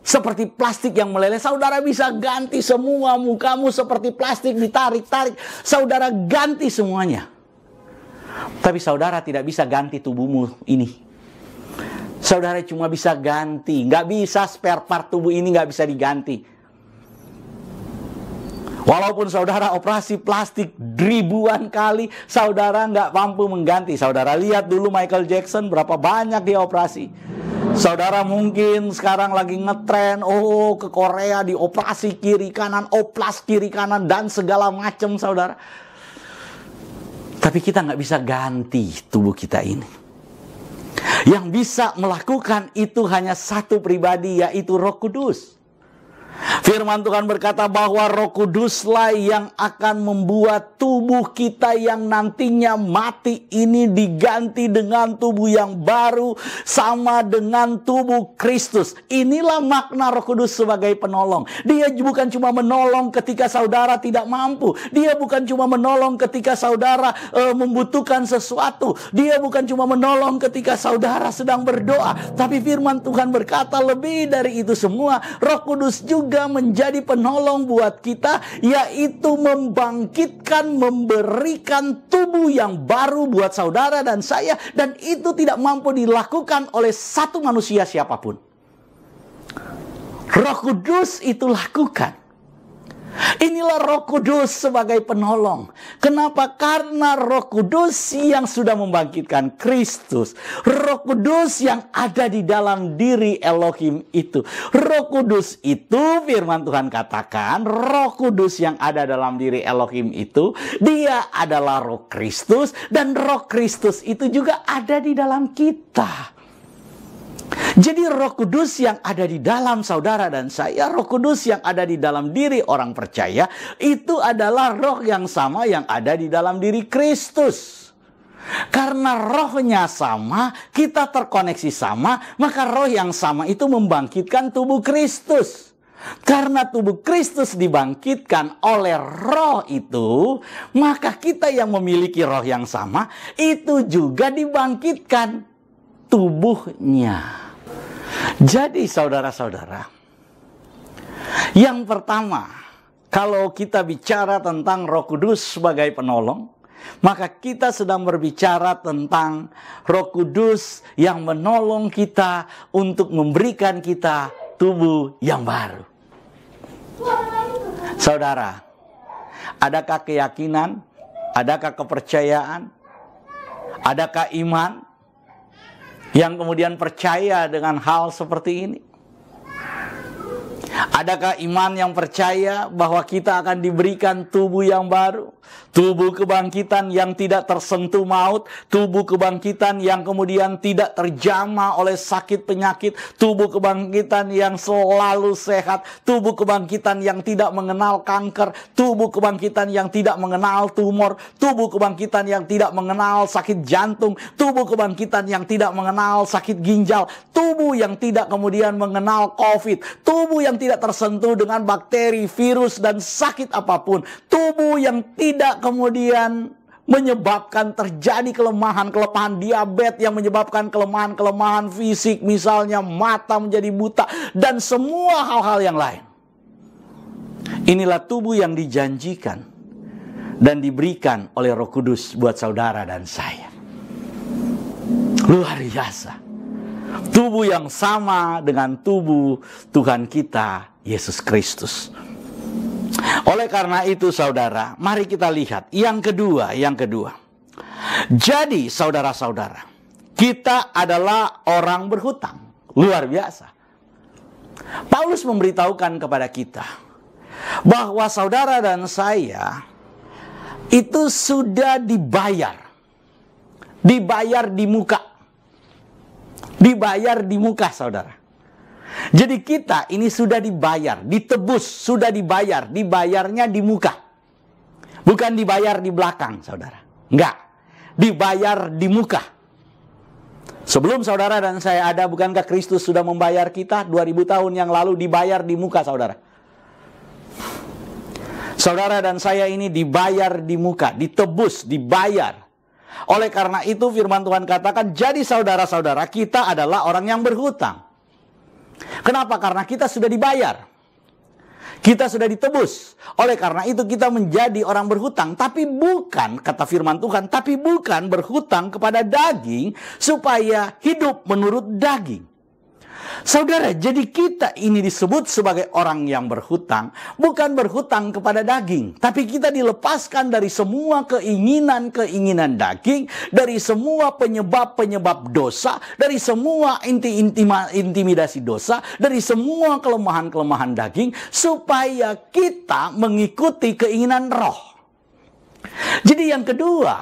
seperti plastik yang meleleh. Saudara bisa ganti semua mukamu seperti plastik, ditarik-tarik, saudara ganti semuanya. Tapi saudara tidak bisa ganti tubuhmu ini. Saudara cuma bisa ganti, nggak bisa spare part tubuh ini nggak bisa diganti. Walaupun saudara operasi plastik ribuan kali, saudara nggak mampu mengganti. Saudara lihat dulu Michael Jackson, berapa banyak dia operasi. Saudara mungkin sekarang lagi ngetren, ke Korea dioperasi kiri kanan, oplas kiri kanan, dan segala macam saudara. Tapi kita nggak bisa ganti tubuh kita ini. Yang bisa melakukan itu hanya satu pribadi, yaitu Roh Kudus. Firman Tuhan berkata bahwa Roh Kuduslah yang akan membuat tubuh kita yang nantinya mati ini diganti dengan tubuh yang baru, sama dengan tubuh Kristus. Inilah makna Roh Kudus sebagai penolong. Dia bukan cuma menolong ketika saudara tidak mampu. Dia bukan cuma menolong ketika saudara membutuhkan sesuatu. Dia bukan cuma menolong ketika saudara sedang berdoa. Tapi firman Tuhan berkata lebih dari itu semua. Roh Kudus juga menjadi penolong buat kita, yaitu membangkitkan, memberikan tubuh yang baru buat saudara dan saya, dan itu tidak mampu dilakukan oleh satu manusia siapapun. Roh Kudus itu lakukan. Inilah Roh Kudus sebagai penolong. Kenapa? Karena Roh Kudus yang sudah membangkitkan Kristus. Roh Kudus yang ada di dalam diri Elohim itu. Roh Kudus itu, firman Tuhan katakan, Roh Kudus yang ada dalam diri Elohim itu, dia adalah Roh Kristus, dan Roh Kristus itu juga ada di dalam kita. Jadi Roh Kudus yang ada di dalam saudara dan saya, Roh Kudus yang ada di dalam diri orang percaya, itu adalah roh yang sama yang ada di dalam diri Kristus. Karena rohnya sama, kita terkoneksi sama, maka roh yang sama itu membangkitkan tubuh Kristus. Karena tubuh Kristus dibangkitkan oleh roh itu, maka kita yang memiliki roh yang sama, itu juga dibangkitkan tubuhnya. Jadi saudara-saudara, yang pertama, kalau kita bicara tentang Roh Kudus sebagai penolong, maka kita sedang berbicara tentang Roh Kudus yang menolong kita untuk memberikan kita tubuh yang baru. Saudara, adakah keyakinan, adakah kepercayaan, adakah iman yang kemudian percaya dengan hal seperti ini? Adakah iman yang percaya bahwa kita akan diberikan tubuh yang baru? Tubuh kebangkitan yang tidak tersentuh maut. Tubuh kebangkitan yang kemudian tidak terjamah oleh sakit penyakit. Tubuh kebangkitan yang selalu sehat. Tubuh kebangkitan yang tidak mengenal kanker. Tubuh kebangkitan yang tidak mengenal tumor. Tubuh kebangkitan yang tidak mengenal sakit jantung. Tubuh kebangkitan yang tidak mengenal sakit ginjal. Tubuh yang tidak kemudian mengenal COVID. Tubuh yang tidak tersentuh dengan bakteri, virus, dan sakit apapun. Tubuh yang tidak kemudian menyebabkan terjadi kelemahan-kelemahan diabetes, yang menyebabkan kelemahan-kelemahan fisik, misalnya mata menjadi buta, dan semua hal-hal yang lain. Inilah tubuh yang dijanjikan dan diberikan oleh Roh Kudus buat saudara dan saya. Luar biasa. Tubuh yang sama dengan tubuh Tuhan kita, Yesus Kristus. Oleh karena itu saudara, mari kita lihat yang kedua. Jadi saudara-saudara, kita adalah orang berhutang. Luar biasa. Paulus memberitahukan kepada kita bahwa saudara dan saya itu sudah dibayar. Dibayar di muka. Dibayar di muka, saudara. Jadi kita ini sudah dibayar, ditebus, sudah dibayar. Dibayarnya di muka. Bukan dibayar di belakang, saudara. Enggak. Dibayar di muka. Sebelum saudara dan saya ada, bukankah Kristus sudah membayar kita 2000 tahun yang lalu, dibayar di muka, saudara? Saudara dan saya ini dibayar di muka, ditebus, dibayar. Oleh karena itu firman Tuhan katakan, jadi saudara-saudara, kita adalah orang yang berhutang. Kenapa? Karena kita sudah dibayar. Kita sudah ditebus. Oleh karena itu kita menjadi orang berhutang. Tapi bukan, kata firman Tuhan, tapi bukan berhutang kepada daging supaya hidup menurut daging. Saudara, jadi kita ini disebut sebagai orang yang berhutang, bukan berhutang kepada daging, tapi kita dilepaskan dari semua keinginan-keinginan daging, dari semua penyebab-penyebab dosa, dari semua intimidasi dosa, dari semua kelemahan-kelemahan daging, supaya kita mengikuti keinginan roh. Jadi yang kedua,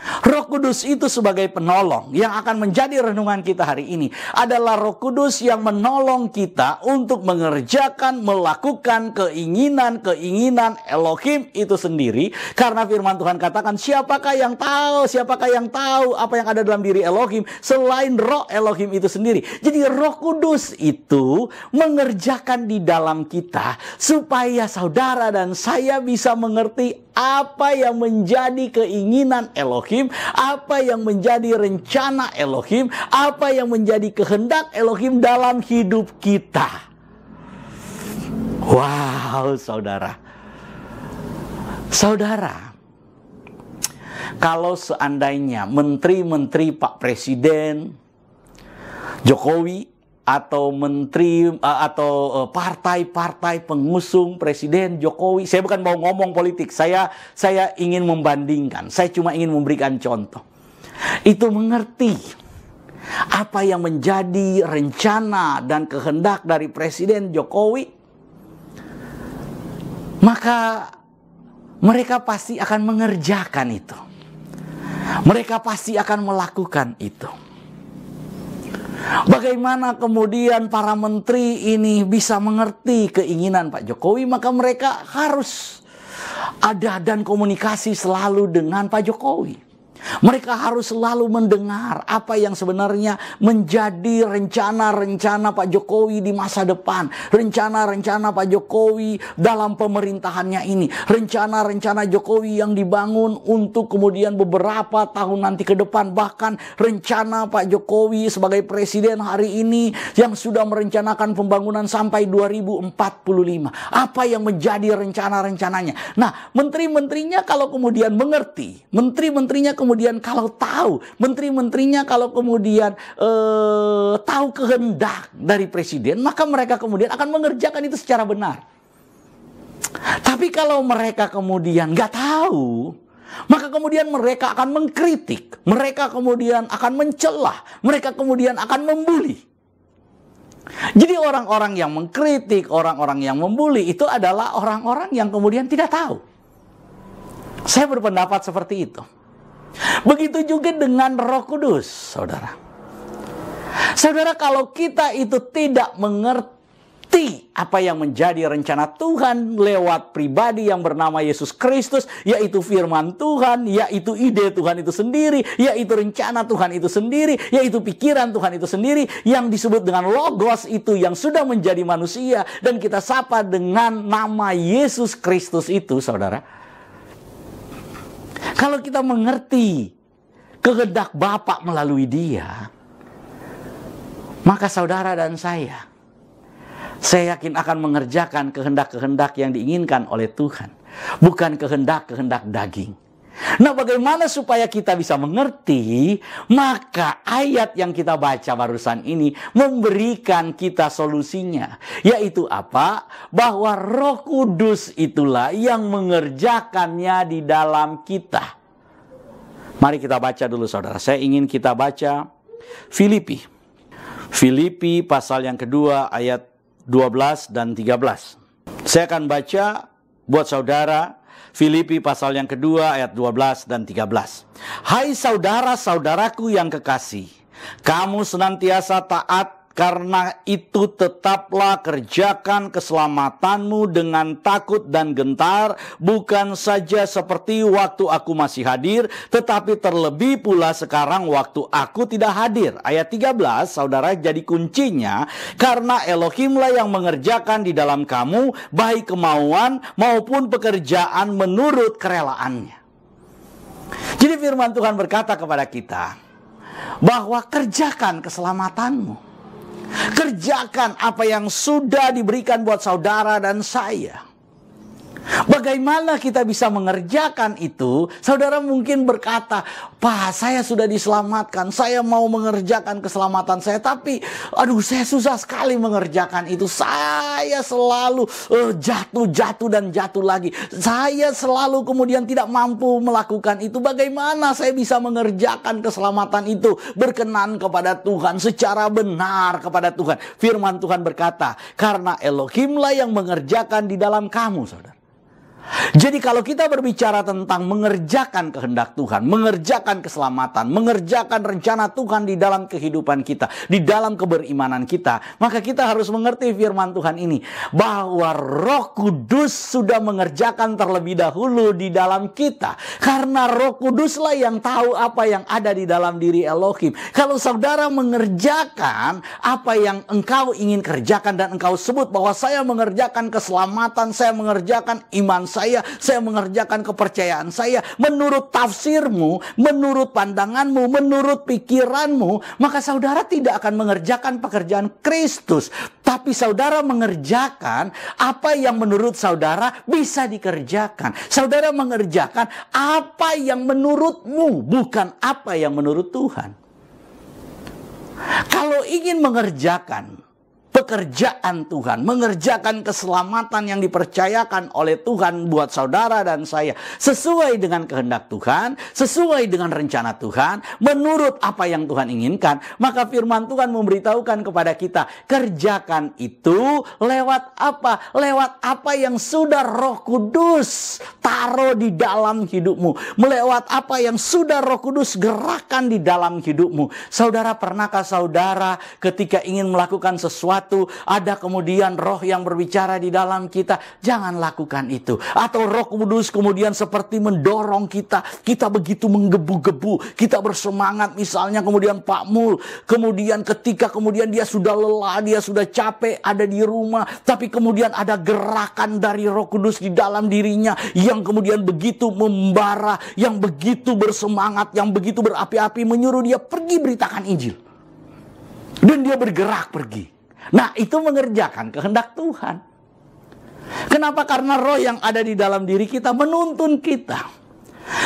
Roh Kudus itu sebagai penolong yang akan menjadi renungan kita hari ini adalah Roh Kudus yang menolong kita untuk mengerjakan, melakukan keinginan-keinginan Elohim itu sendiri. Karena firman Tuhan katakan, siapakah yang tahu apa yang ada dalam diri Elohim selain Roh Elohim itu sendiri. Jadi Roh Kudus itu mengerjakan di dalam kita supaya saudara dan saya bisa mengerti apa yang menjadi keinginan Elohim, apa yang menjadi rencana Elohim, apa yang menjadi kehendak Elohim dalam hidup kita. Wow, saudara. Saudara, kalau seandainya menteri-menteri Pak Presiden Jokowi atau menteri atau partai-partai pengusung Presiden Jokowi, saya bukan mau ngomong politik, saya ingin membandingkan, saya cuma ingin memberikan contoh. Itu mengerti apa yang menjadi rencana dan kehendak dari Presiden Jokowi, maka mereka pasti akan mengerjakan itu. Mereka pasti akan melakukan itu. Bagaimana kemudian para menteri ini bisa mengerti keinginan Pak Jokowi? Maka mereka harus ada dan komunikasi selalu dengan Pak Jokowi. Mereka harus selalu mendengar apa yang sebenarnya menjadi rencana-rencana Pak Jokowi di masa depan. Rencana-rencana Pak Jokowi dalam pemerintahannya ini. Rencana-rencana Jokowi yang dibangun untuk kemudian beberapa tahun nanti ke depan. Bahkan rencana Pak Jokowi sebagai presiden hari ini yang sudah merencanakan pembangunan sampai 2045. Apa yang menjadi rencana-rencananya. Nah, menteri-menterinya kalau kemudian mengerti, menteri-menterinya kemudian kalau tahu, menteri-menterinya kalau kemudian tahu kehendak dari presiden, maka mereka kemudian akan mengerjakan itu secara benar. Tapi kalau mereka kemudian nggak tahu, maka kemudian mereka akan mengkritik, mereka kemudian akan mencelah, mereka kemudian akan membuli. Jadi orang-orang yang mengkritik, orang-orang yang membuli itu adalah orang-orang yang kemudian tidak tahu. Saya berpendapat seperti itu. Begitu juga dengan Roh Kudus, saudara. Saudara, kalau kita itu tidak mengerti apa yang menjadi rencana Tuhan lewat pribadi yang bernama Yesus Kristus, yaitu firman Tuhan, yaitu ide Tuhan itu sendiri, yaitu rencana Tuhan itu sendiri, yaitu pikiran Tuhan itu sendiri, yang disebut dengan Logos itu yang sudah menjadi manusia, dan kita sapa dengan nama Yesus Kristus itu, saudara. Kalau kita mengerti kehendak Bapa melalui Dia, maka saudara dan saya yakin akan mengerjakan kehendak-kehendak yang diinginkan oleh Tuhan, bukan kehendak-kehendak daging. Nah, bagaimana supaya kita bisa mengerti? Maka ayat yang kita baca barusan ini memberikan kita solusinya. Yaitu apa? Bahwa Roh Kudus itulah yang mengerjakannya di dalam kita. Mari kita baca dulu, saudara. Saya ingin kita baca Filipi. Filipi pasal yang kedua ayat 12 dan 13. Saya akan baca buat saudara. Filipi pasal yang kedua ayat 12 dan 13. Hai saudara-saudaraku yang kekasih, kamu senantiasa taat, karena itu tetaplah kerjakan keselamatanmu dengan takut dan gentar, bukan saja seperti waktu aku masih hadir, tetapi terlebih pula sekarang waktu aku tidak hadir. Ayat 13, saudara, jadi kuncinya, karena Elohimlah yang mengerjakan di dalam kamu, baik kemauan maupun pekerjaan menurut kerelaannya. Jadi firman Tuhan berkata kepada kita, bahwa kerjakan keselamatanmu. Kerjakan apa yang sudah diberikan buat saudara dan saya. Bagaimana kita bisa mengerjakan itu? Saudara mungkin berkata, Pak, saya sudah diselamatkan, saya mau mengerjakan keselamatan saya, tapi aduh, saya susah sekali mengerjakan itu. Saya selalu jatuh dan jatuh lagi. Saya selalu kemudian tidak mampu melakukan itu. Bagaimana saya bisa mengerjakan keselamatan itu berkenan kepada Tuhan, secara benar kepada Tuhan? Firman Tuhan berkata, karena Elohimlah yang mengerjakan di dalam kamu, saudara. Jadi kalau kita berbicara tentang mengerjakan kehendak Tuhan, mengerjakan keselamatan, mengerjakan rencana Tuhan di dalam kehidupan kita, di dalam keberimanan kita, maka kita harus mengerti firman Tuhan ini, bahwa Roh Kudus sudah mengerjakan terlebih dahulu di dalam kita. Karena Roh Kuduslah yang tahu apa yang ada di dalam diri Elohim. Kalau saudara mengerjakan apa yang engkau ingin kerjakan dan engkau sebut bahwa saya mengerjakan keselamatan, saya mengerjakan iman saya mengerjakan kepercayaan saya menurut tafsirmu, menurut pandanganmu, menurut pikiranmu, maka saudara tidak akan mengerjakan pekerjaan Kristus. Tapi saudara mengerjakan apa yang menurut saudara bisa dikerjakan. Saudara mengerjakan apa yang menurutmu, bukan apa yang menurut Tuhan. Kalau ingin mengerjakan pekerjaan Tuhan, mengerjakan keselamatan yang dipercayakan oleh Tuhan buat saudara dan saya, sesuai dengan kehendak Tuhan, sesuai dengan rencana Tuhan, menurut apa yang Tuhan inginkan, maka firman Tuhan memberitahukan kepada kita, kerjakan itu lewat apa? Lewat apa yang sudah Roh Kudus taruh di dalam hidupmu, melewat apa yang sudah Roh Kudus gerakan di dalam hidupmu. Saudara, pernahkah saudara ketika ingin melakukan sesuatu, ada kemudian roh yang berbicara di dalam kita, jangan lakukan itu. Atau Roh Kudus kemudian seperti mendorong kita, kita begitu menggebu-gebu, kita bersemangat misalnya, kemudian Pak Mul, kemudian ketika kemudian dia sudah lelah, dia sudah capek, ada di rumah, tapi kemudian ada gerakan dari Roh Kudus di dalam dirinya, yang kemudian begitu membara, yang begitu bersemangat, yang begitu berapi-api, menyuruh dia pergi beritakan Injil. Dan dia bergerak pergi. Nah, itu mengerjakan kehendak Tuhan. Kenapa? Karena roh yang ada di dalam diri kita menuntun kita.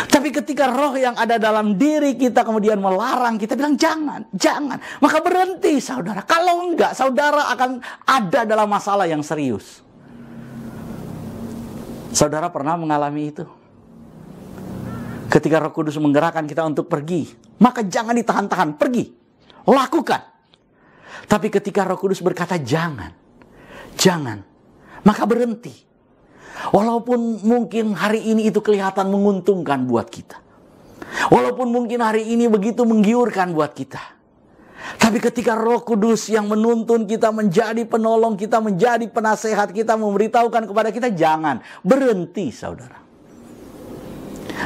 Tapi ketika roh yang ada dalam diri kita kemudian melarang, kita bilang jangan, jangan. Maka berhenti, saudara. Kalau enggak, saudara akan ada dalam masalah yang serius. Saudara pernah mengalami itu? Ketika Roh Kudus menggerakkan kita untuk pergi, maka jangan ditahan-tahan, pergi, lakukan. Tapi ketika Roh Kudus berkata jangan, jangan, maka berhenti. Walaupun mungkin hari ini itu kelihatan menguntungkan buat kita. Walaupun mungkin hari ini begitu menggiurkan buat kita. Tapi ketika Roh Kudus yang menuntun kita, menjadi penolong kita, menjadi penasehat kita, memberitahukan kepada kita jangan, berhenti, saudara.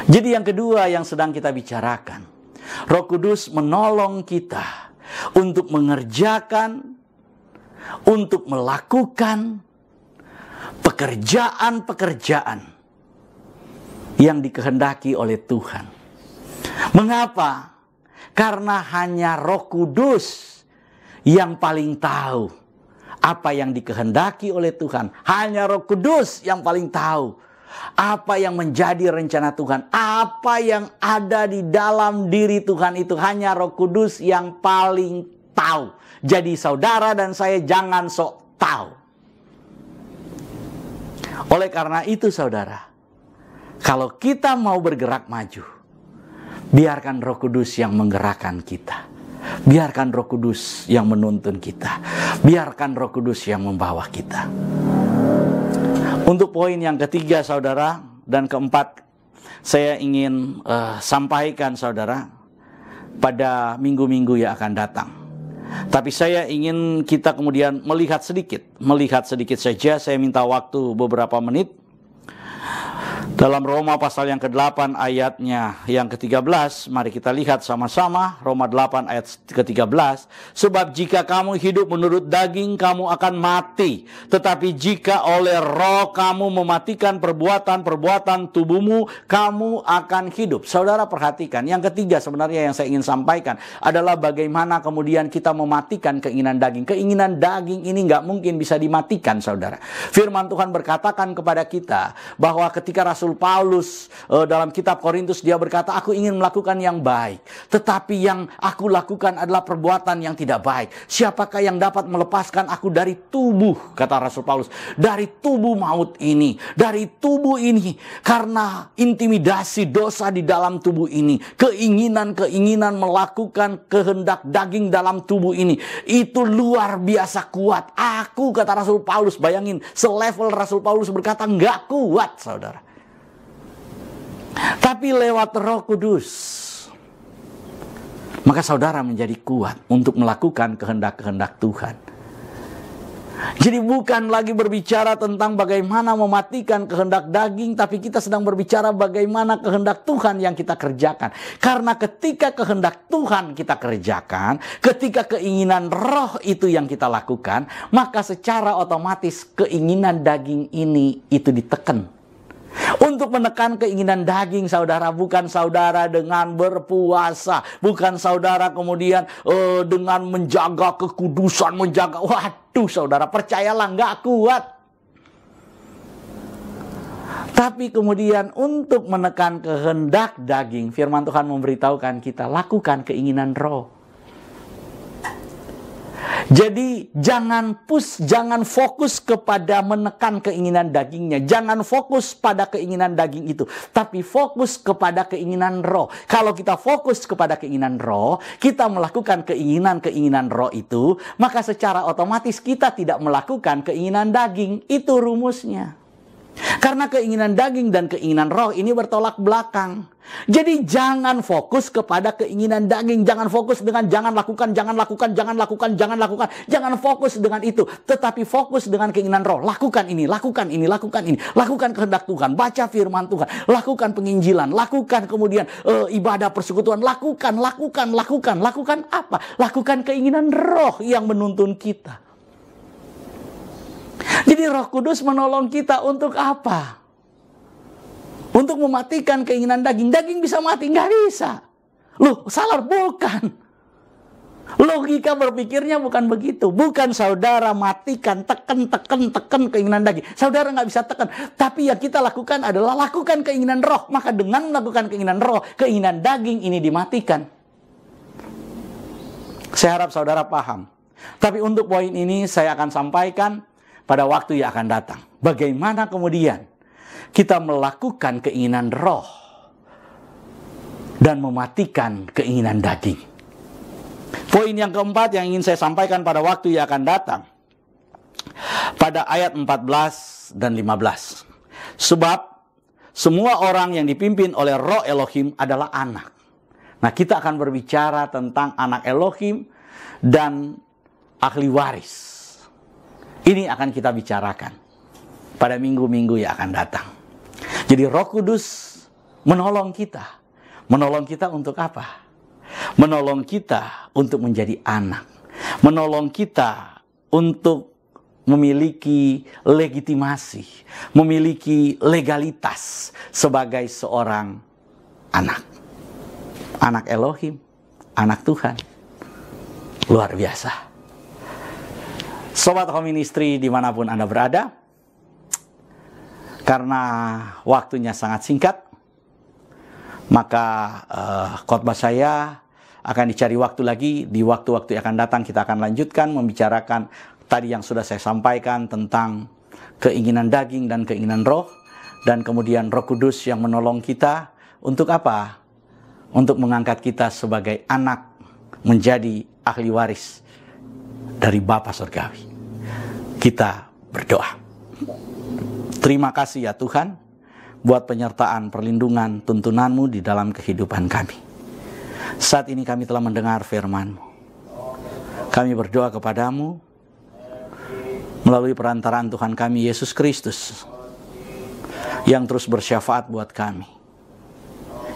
Jadi yang kedua yang sedang kita bicarakan, Roh Kudus menolong kita untuk mengerjakan, untuk melakukan pekerjaan-pekerjaan yang dikehendaki oleh Tuhan. Mengapa? Karena hanya Roh Kudus yang paling tahu apa yang dikehendaki oleh Tuhan. Hanya Roh Kudus yang paling tahu apa yang menjadi rencana Tuhan, apa yang ada di dalam diri Tuhan itu. Hanya Roh Kudus yang paling tahu. Jadi saudara dan saya jangan sok tahu. Oleh karena itu saudara, kalau kita mau bergerak maju, biarkan Roh Kudus yang menggerakkan kita. Biarkan Roh Kudus yang menuntun kita. Biarkan Roh Kudus yang membawa kita. Untuk poin yang ketiga saudara dan keempat, saya ingin sampaikan saudara pada minggu-minggu yang akan datang. Tapi saya ingin kita kemudian melihat sedikit saja. Saya minta waktu beberapa menit. Dalam Roma pasal yang ke-8 ayatnya yang ke-13, mari kita lihat sama-sama Roma 8 ayat ke-13. Sebab jika kamu hidup menurut daging, kamu akan mati. Tetapi jika oleh roh kamu mematikan perbuatan-perbuatan tubuhmu, kamu akan hidup. Saudara perhatikan, yang ketiga sebenarnya yang saya ingin sampaikan adalah bagaimana kemudian kita mematikan keinginan daging. Keinginan daging ini nggak mungkin bisa dimatikan, saudara. Firman Tuhan berkatakan kepada kita bahwa ketika Rasul Paulus dalam kitab Korintus dia berkata, aku ingin melakukan yang baik, tetapi yang aku lakukan adalah perbuatan yang tidak baik. Siapakah yang dapat melepaskan aku dari tubuh, kata Rasul Paulus, dari tubuh maut ini, dari tubuh ini, karena intimidasi dosa di dalam tubuh ini, keinginan-keinginan melakukan kehendak daging dalam tubuh ini, itu luar biasa kuat. Aku, kata Rasul Paulus, bayangin, selevel Rasul Paulus berkata, nggak kuat, saudara. Tapi lewat Roh Kudus, maka saudara menjadi kuat untuk melakukan kehendak-kehendak Tuhan. Jadi bukan lagi berbicara tentang bagaimana mematikan kehendak daging, tapi kita sedang berbicara bagaimana kehendak Tuhan yang kita kerjakan. Karena ketika kehendak Tuhan kita kerjakan, ketika keinginan roh itu yang kita lakukan, maka secara otomatis keinginan daging ini itu ditekan. Untuk menekan keinginan daging, saudara, bukan saudara dengan berpuasa, bukan saudara kemudian dengan menjaga kekudusan, waduh saudara, percayalah nggak kuat. Tapi kemudian untuk menekan kehendak daging, firman Tuhan memberitahukan kita, lakukan keinginan roh. Jadi jangan fokus kepada menekan keinginan dagingnya. Jangan fokus pada keinginan daging itu. Tapi fokus kepada keinginan roh. Kalau kita fokus kepada keinginan roh, kita melakukan keinginan-keinginan roh itu, maka secara otomatis kita tidak melakukan keinginan daging. Itu rumusnya. Karena keinginan daging dan keinginan roh ini bertolak belakang. Jadi jangan fokus kepada keinginan daging. Jangan fokus dengan jangan lakukan. Jangan fokus dengan itu. Tetapi fokus dengan keinginan roh. Lakukan ini. Lakukan kehendak Tuhan. Baca firman Tuhan. Lakukan penginjilan. Lakukan kemudian ibadah persekutuan. Lakukan apa? Lakukan keinginan roh yang menuntun kita. Jadi Roh Kudus menolong kita untuk apa? Untuk mematikan keinginan daging. Daging bisa mati? Nggak bisa. Loh, salah, bukan. Logika berpikirnya bukan begitu. Bukan saudara matikan, tekan keinginan daging. Saudara nggak bisa tekan. Tapi yang kita lakukan adalah lakukan keinginan roh. Maka dengan melakukan keinginan roh, keinginan daging ini dimatikan. Saya harap saudara paham. Tapi untuk poin ini saya akan sampaikan pada waktu yang akan datang. Bagaimana kemudian kita melakukan keinginan roh dan mematikan keinginan daging. Poin yang keempat yang ingin saya sampaikan pada waktu yang akan datang. Pada ayat 14 dan 15. Sebab semua orang yang dipimpin oleh Roh Elohim adalah anak. Nah, kita akan berbicara tentang anak Elohim dan ahli waris. Ini akan kita bicarakan pada minggu-minggu yang akan datang. Jadi Roh Kudus menolong kita. Menolong kita untuk apa? Menolong kita untuk menjadi anak. Menolong kita untuk memiliki legitimasi, memiliki legalitas sebagai seorang anak. Anak Elohim, anak Tuhan. Luar biasa. Sobat Home Ministry dimanapun Anda berada, karena waktunya sangat singkat, maka khotbah saya akan dicari waktu lagi. Di waktu-waktu yang akan datang kita akan lanjutkan membicarakan tadi yang sudah saya sampaikan tentang keinginan daging dan keinginan roh, dan kemudian Roh Kudus yang menolong kita untuk apa? Untuk mengangkat kita sebagai anak menjadi ahli waris dari Bapa Surgawi. Kita berdoa. Terima kasih ya Tuhan buat penyertaan, perlindungan, tuntunan-Mu di dalam kehidupan kami. Saat ini kami telah mendengar firman-Mu. Kami berdoa kepadamu melalui perantaraan Tuhan kami Yesus Kristus. yang terus bersyafaat buat kami,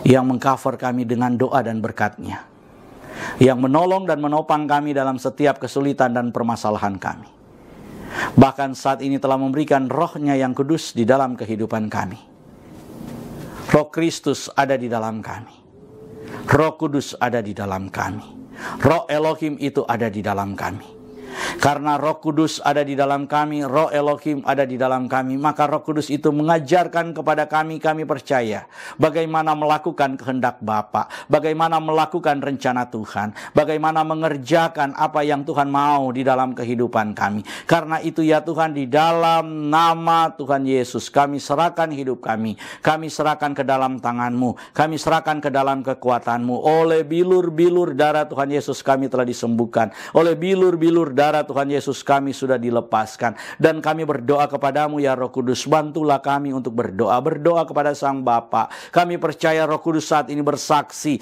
yang mengcover kami dengan doa dan berkat-Nya, yang menolong dan menopang kami dalam setiap kesulitan dan permasalahan kami. Bahkan saat ini telah memberikan Roh-Nya yang kudus di dalam kehidupan kami. Roh Kristus ada di dalam kami. Roh Kudus ada di dalam kami. Roh Elohim itu ada di dalam kami. Karena Roh Kudus ada di dalam kami, Roh Elohim ada di dalam kami, maka Roh Kudus itu mengajarkan kepada kami percaya bagaimana melakukan kehendak Bapa, bagaimana melakukan rencana Tuhan, bagaimana mengerjakan apa yang Tuhan mau di dalam kehidupan kami. Karena itu ya Tuhan, di dalam nama Tuhan Yesus kami serahkan hidup kami serahkan ke dalam tangan-Mu, kami serahkan ke dalam kekuatan-Mu. Oleh bilur-bilur darah Tuhan Yesus kami telah disembuhkan, oleh bilur-bilur darah Tuhan Yesus kami sudah dilepaskan. Dan kami berdoa kepadamu ya Roh Kudus, bantulah kami untuk berdoa kepada Sang Bapa. Kami percaya Roh Kudus saat ini bersaksi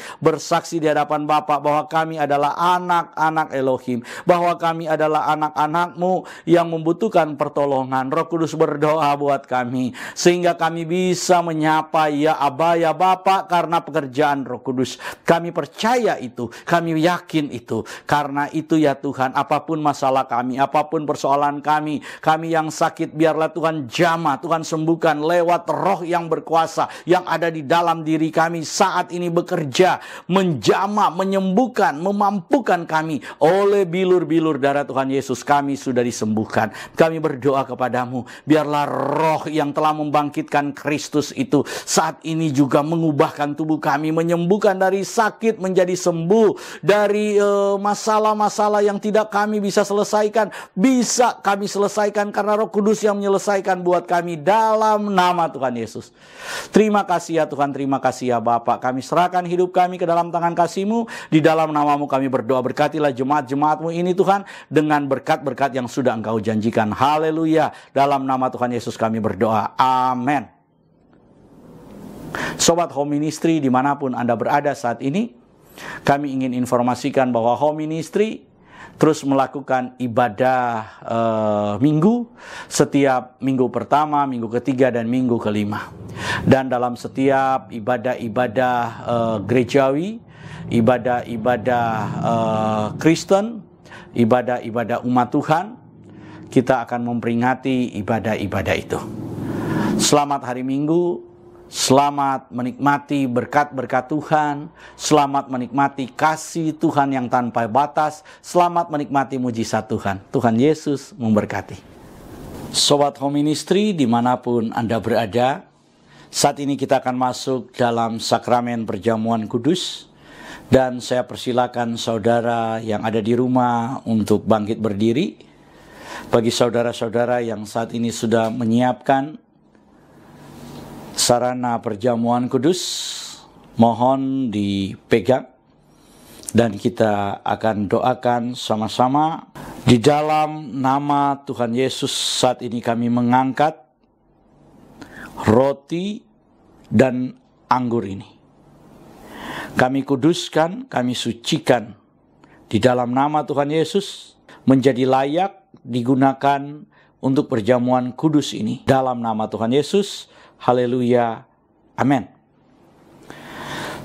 di hadapan Bapa bahwa kami adalah anak-anak Elohim, bahwa kami adalah anak-anak-Mu yang membutuhkan pertolongan. Roh Kudus berdoa buat kami sehingga kami bisa menyapa ya Aba ya Bapa karena pekerjaan Roh Kudus. Kami percaya itu, kami yakin itu. Karena itu ya Tuhan, apapun masalah kami, apapun persoalan kami yang sakit, biarlah Tuhan jamah, Tuhan sembuhkan lewat Roh yang berkuasa yang ada di dalam diri kami saat ini bekerja, menjamah, menyembuhkan, memampukan kami. Oleh bilur-bilur darah Tuhan Yesus kami sudah disembuhkan. Kami berdoa kepadamu, biarlah Roh yang telah membangkitkan Kristus itu saat ini juga mengubahkan tubuh kami, menyembuhkan dari sakit menjadi sembuh, dari masalah-masalah yang tidak kami bisa selesaikan, bisa kami selesaikan karena Roh Kudus yang menyelesaikan buat kami dalam nama Tuhan Yesus. Terima kasih ya Tuhan, terima kasih ya Bapa. Kami serahkan hidup kami ke dalam tangan kasih-Mu. Di dalam nama-Mu kami berdoa, berkatilah jemaat-jemaat-Mu ini Tuhan dengan berkat-berkat yang sudah Engkau janjikan. Haleluya. Dalam nama Tuhan Yesus kami berdoa. Amin. Sobat Home Ministry dimanapun Anda berada saat ini, kami ingin informasikan bahwa Home Ministry terus melakukan ibadah minggu setiap minggu pertama, minggu ketiga, dan minggu kelima. Dan dalam setiap ibadah-ibadah gerejawi, ibadah-ibadah Kristen, ibadah-ibadah umat Tuhan, kita akan memperingati ibadah-ibadah itu. Selamat hari Minggu. Selamat menikmati berkat-berkat Tuhan. Selamat menikmati kasih Tuhan yang tanpa batas. Selamat menikmati mujizat Tuhan. Tuhan Yesus memberkati. Sobat Home Ministry dimanapun Anda berada, saat ini kita akan masuk dalam sakramen perjamuan kudus. Dan saya persilakan saudara yang ada di rumah untuk bangkit berdiri. Bagi saudara-saudara yang saat ini sudah menyiapkan sarana perjamuan kudus, mohon dipegang dan kita akan doakan sama-sama. Di dalam nama Tuhan Yesus saat ini kami mengangkat roti dan anggur ini. Kami kuduskan, kami sucikan di dalam nama Tuhan Yesus menjadi layak digunakan untuk perjamuan kudus ini. Dalam nama Tuhan Yesus, haleluya, amin.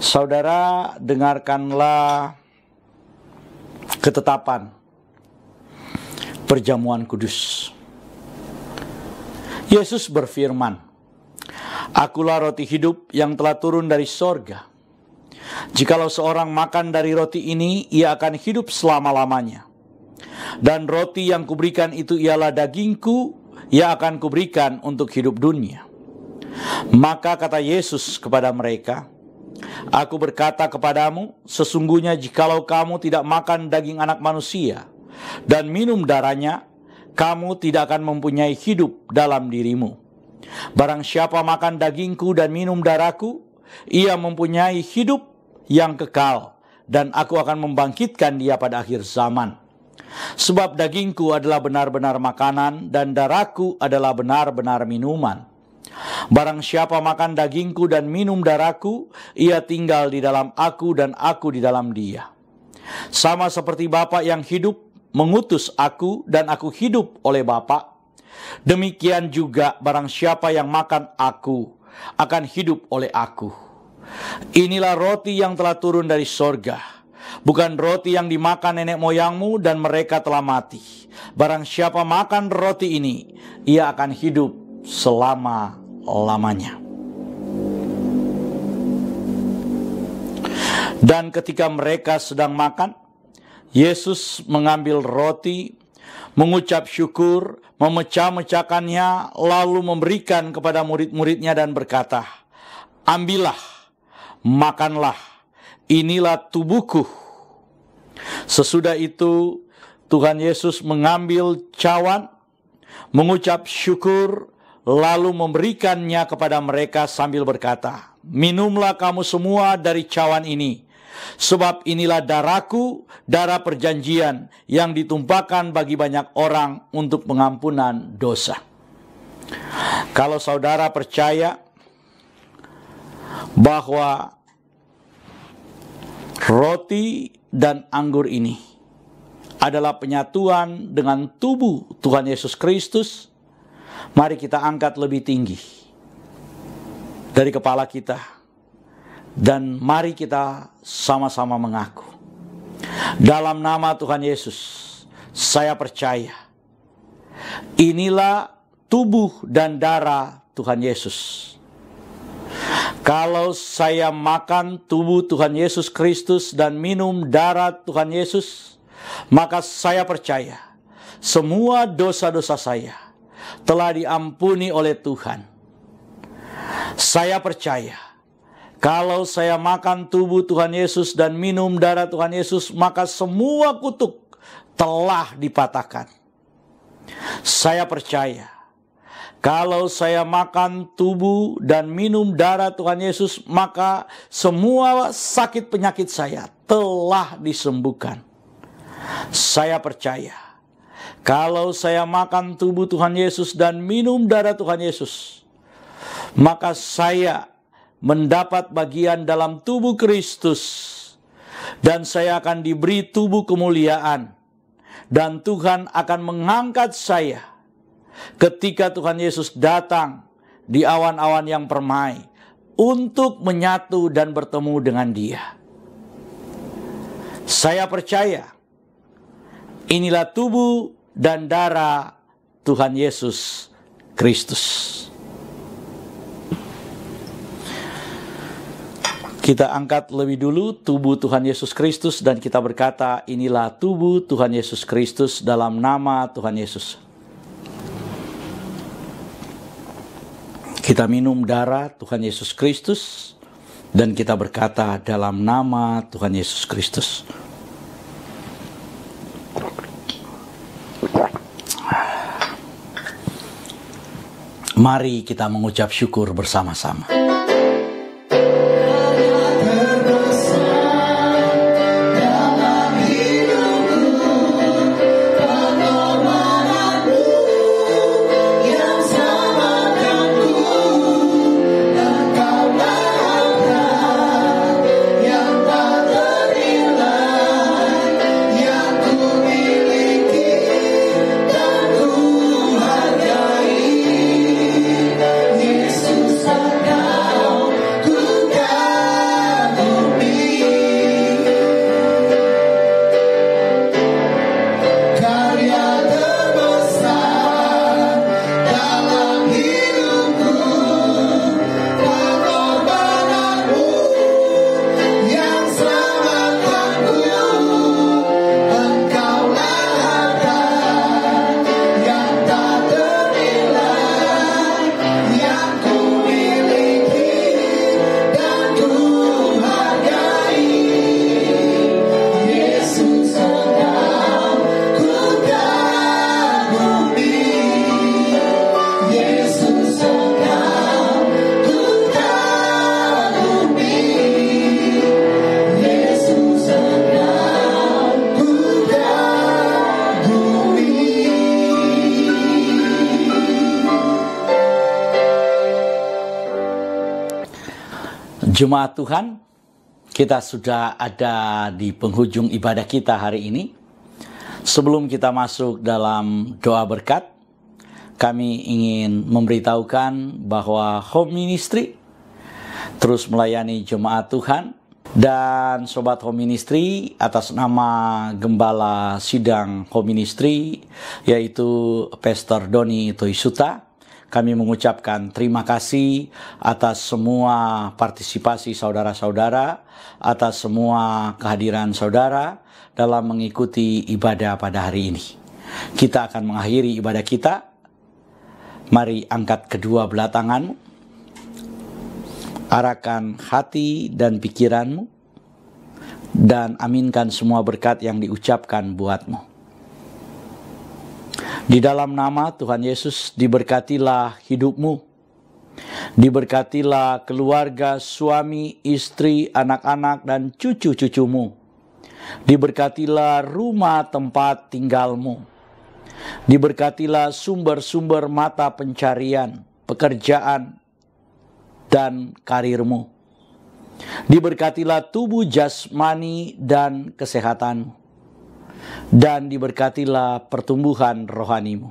Saudara, dengarkanlah ketetapan perjamuan kudus. Yesus berfirman, "Akulah roti hidup yang telah turun dari sorga. Jikalau seorang makan dari roti ini, ia akan hidup selama-lamanya. Dan roti yang kuberikan itu ialah dagingku, yang akan kuberikan untuk hidup dunia." Maka kata Yesus kepada mereka, "Aku berkata kepadamu, sesungguhnya jikalau kamu tidak makan daging anak manusia dan minum darahnya, kamu tidak akan mempunyai hidup dalam dirimu. Barang siapa makan dagingku dan minum darahku, ia mempunyai hidup yang kekal, dan aku akan membangkitkan dia pada akhir zaman. Sebab dagingku adalah benar-benar makanan, dan darahku adalah benar-benar minuman. Barang siapa makan dagingku dan minum darahku, ia tinggal di dalam aku dan aku di dalam dia. Sama seperti Bapa yang hidup mengutus aku dan aku hidup oleh Bapa, Demikian juga barang siapa yang makan aku akan hidup oleh aku. Inilah roti yang telah turun dari sorga, bukan roti yang dimakan nenek moyangmu dan mereka telah mati. Barang siapa makan roti ini, ia akan hidup selama-lamanya. Dan ketika mereka sedang makan, Yesus mengambil roti, mengucap syukur, memecah-mecahkannya, lalu memberikan kepada murid-muridnya dan berkata, "Ambillah, makanlah, inilah tubuhku." Sesudah itu, Tuhan Yesus mengambil cawan, mengucap syukur, lalu memberikannya kepada mereka sambil berkata, "Minumlah kamu semua dari cawan ini, sebab inilah darahku, darah perjanjian yang ditumpahkan bagi banyak orang untuk pengampunan dosa." Kalau saudara percaya bahwa roti dan anggur ini adalah penyatuan dengan tubuh Tuhan Yesus Kristus, mari kita angkat lebih tinggi dari kepala kita, dan mari kita sama-sama mengaku, dalam nama Tuhan Yesus, saya percaya inilah tubuh dan darah Tuhan Yesus. Kalau saya makan tubuh Tuhan Yesus Kristus dan minum darah Tuhan Yesus, maka saya percaya semua dosa-dosa saya telah diampuni oleh Tuhan. Saya percaya kalau saya makan tubuh Tuhan Yesus dan minum darah Tuhan Yesus, maka semua kutuk telah dipatahkan. Saya percaya kalau saya makan tubuh dan minum darah Tuhan Yesus, maka semua sakit penyakit saya telah disembuhkan. Saya percaya kalau saya makan tubuh Tuhan Yesus dan minum darah Tuhan Yesus, maka saya mendapat bagian dalam tubuh Kristus, dan saya akan diberi tubuh kemuliaan, dan Tuhan akan mengangkat saya ketika Tuhan Yesus datang di awan-awan yang permai untuk menyatu dan bertemu dengan Dia. Saya percaya inilah tubuh dan darah Tuhan Yesus Kristus. Kita angkat lebih dulu tubuh Tuhan Yesus Kristus dan kita berkata, inilah tubuh Tuhan Yesus Kristus dalam nama Tuhan Yesus. Kita minum darah Tuhan Yesus Kristus dan kita berkata dalam nama Tuhan Yesus Kristus. Mari kita mengucap syukur bersama-sama. Jemaat Tuhan, kita sudah ada di penghujung ibadah kita hari ini. Sebelum kita masuk dalam doa berkat, kami ingin memberitahukan bahwa Home Ministry terus melayani jemaat Tuhan. Dan Sobat Home Ministry, atas nama Gembala Sidang Home Ministry, yaitu Pastor Doni Toisuta, kami mengucapkan terima kasih atas semua partisipasi saudara-saudara, atas semua kehadiran saudara dalam mengikuti ibadah pada hari ini. Kita akan mengakhiri ibadah kita. Mari angkat kedua belah tanganmu. Arahkan hati dan pikiranmu, dan aminkan semua berkat yang diucapkan buatmu. Di dalam nama Tuhan Yesus, diberkatilah hidupmu, diberkatilah keluarga, suami, istri, anak-anak, dan cucu-cucumu. Diberkatilah rumah tempat tinggalmu, diberkatilah sumber-sumber mata pencarian, pekerjaan, dan karirmu. Diberkatilah tubuh jasmani dan kesehatanmu, dan diberkatilah pertumbuhan rohanimu.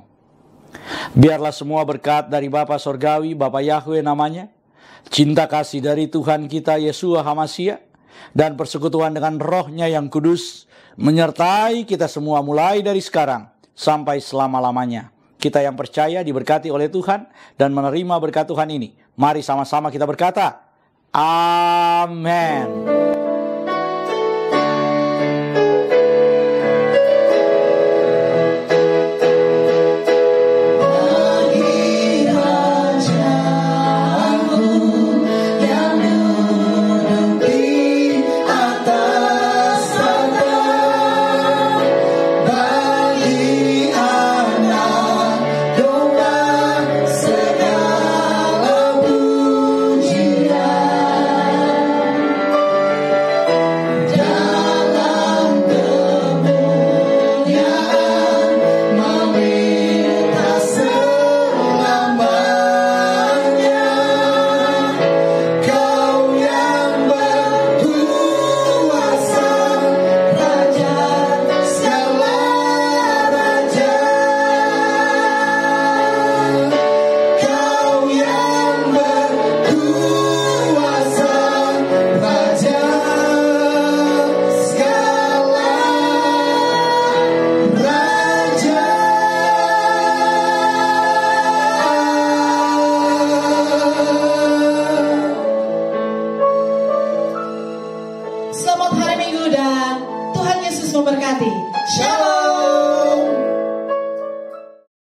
Biarlah semua berkat dari Bapa Sorgawi, Bapa Yahweh namanya, cinta kasih dari Tuhan kita Yeshua HaMashiach, dan persekutuan dengan Roh-Nya yang kudus menyertai kita semua mulai dari sekarang sampai selama-lamanya. Kita yang percaya diberkati oleh Tuhan dan menerima berkat Tuhan ini. Mari sama-sama kita berkata, amin.
Selamat hari Minggu dan Tuhan Yesus memberkati.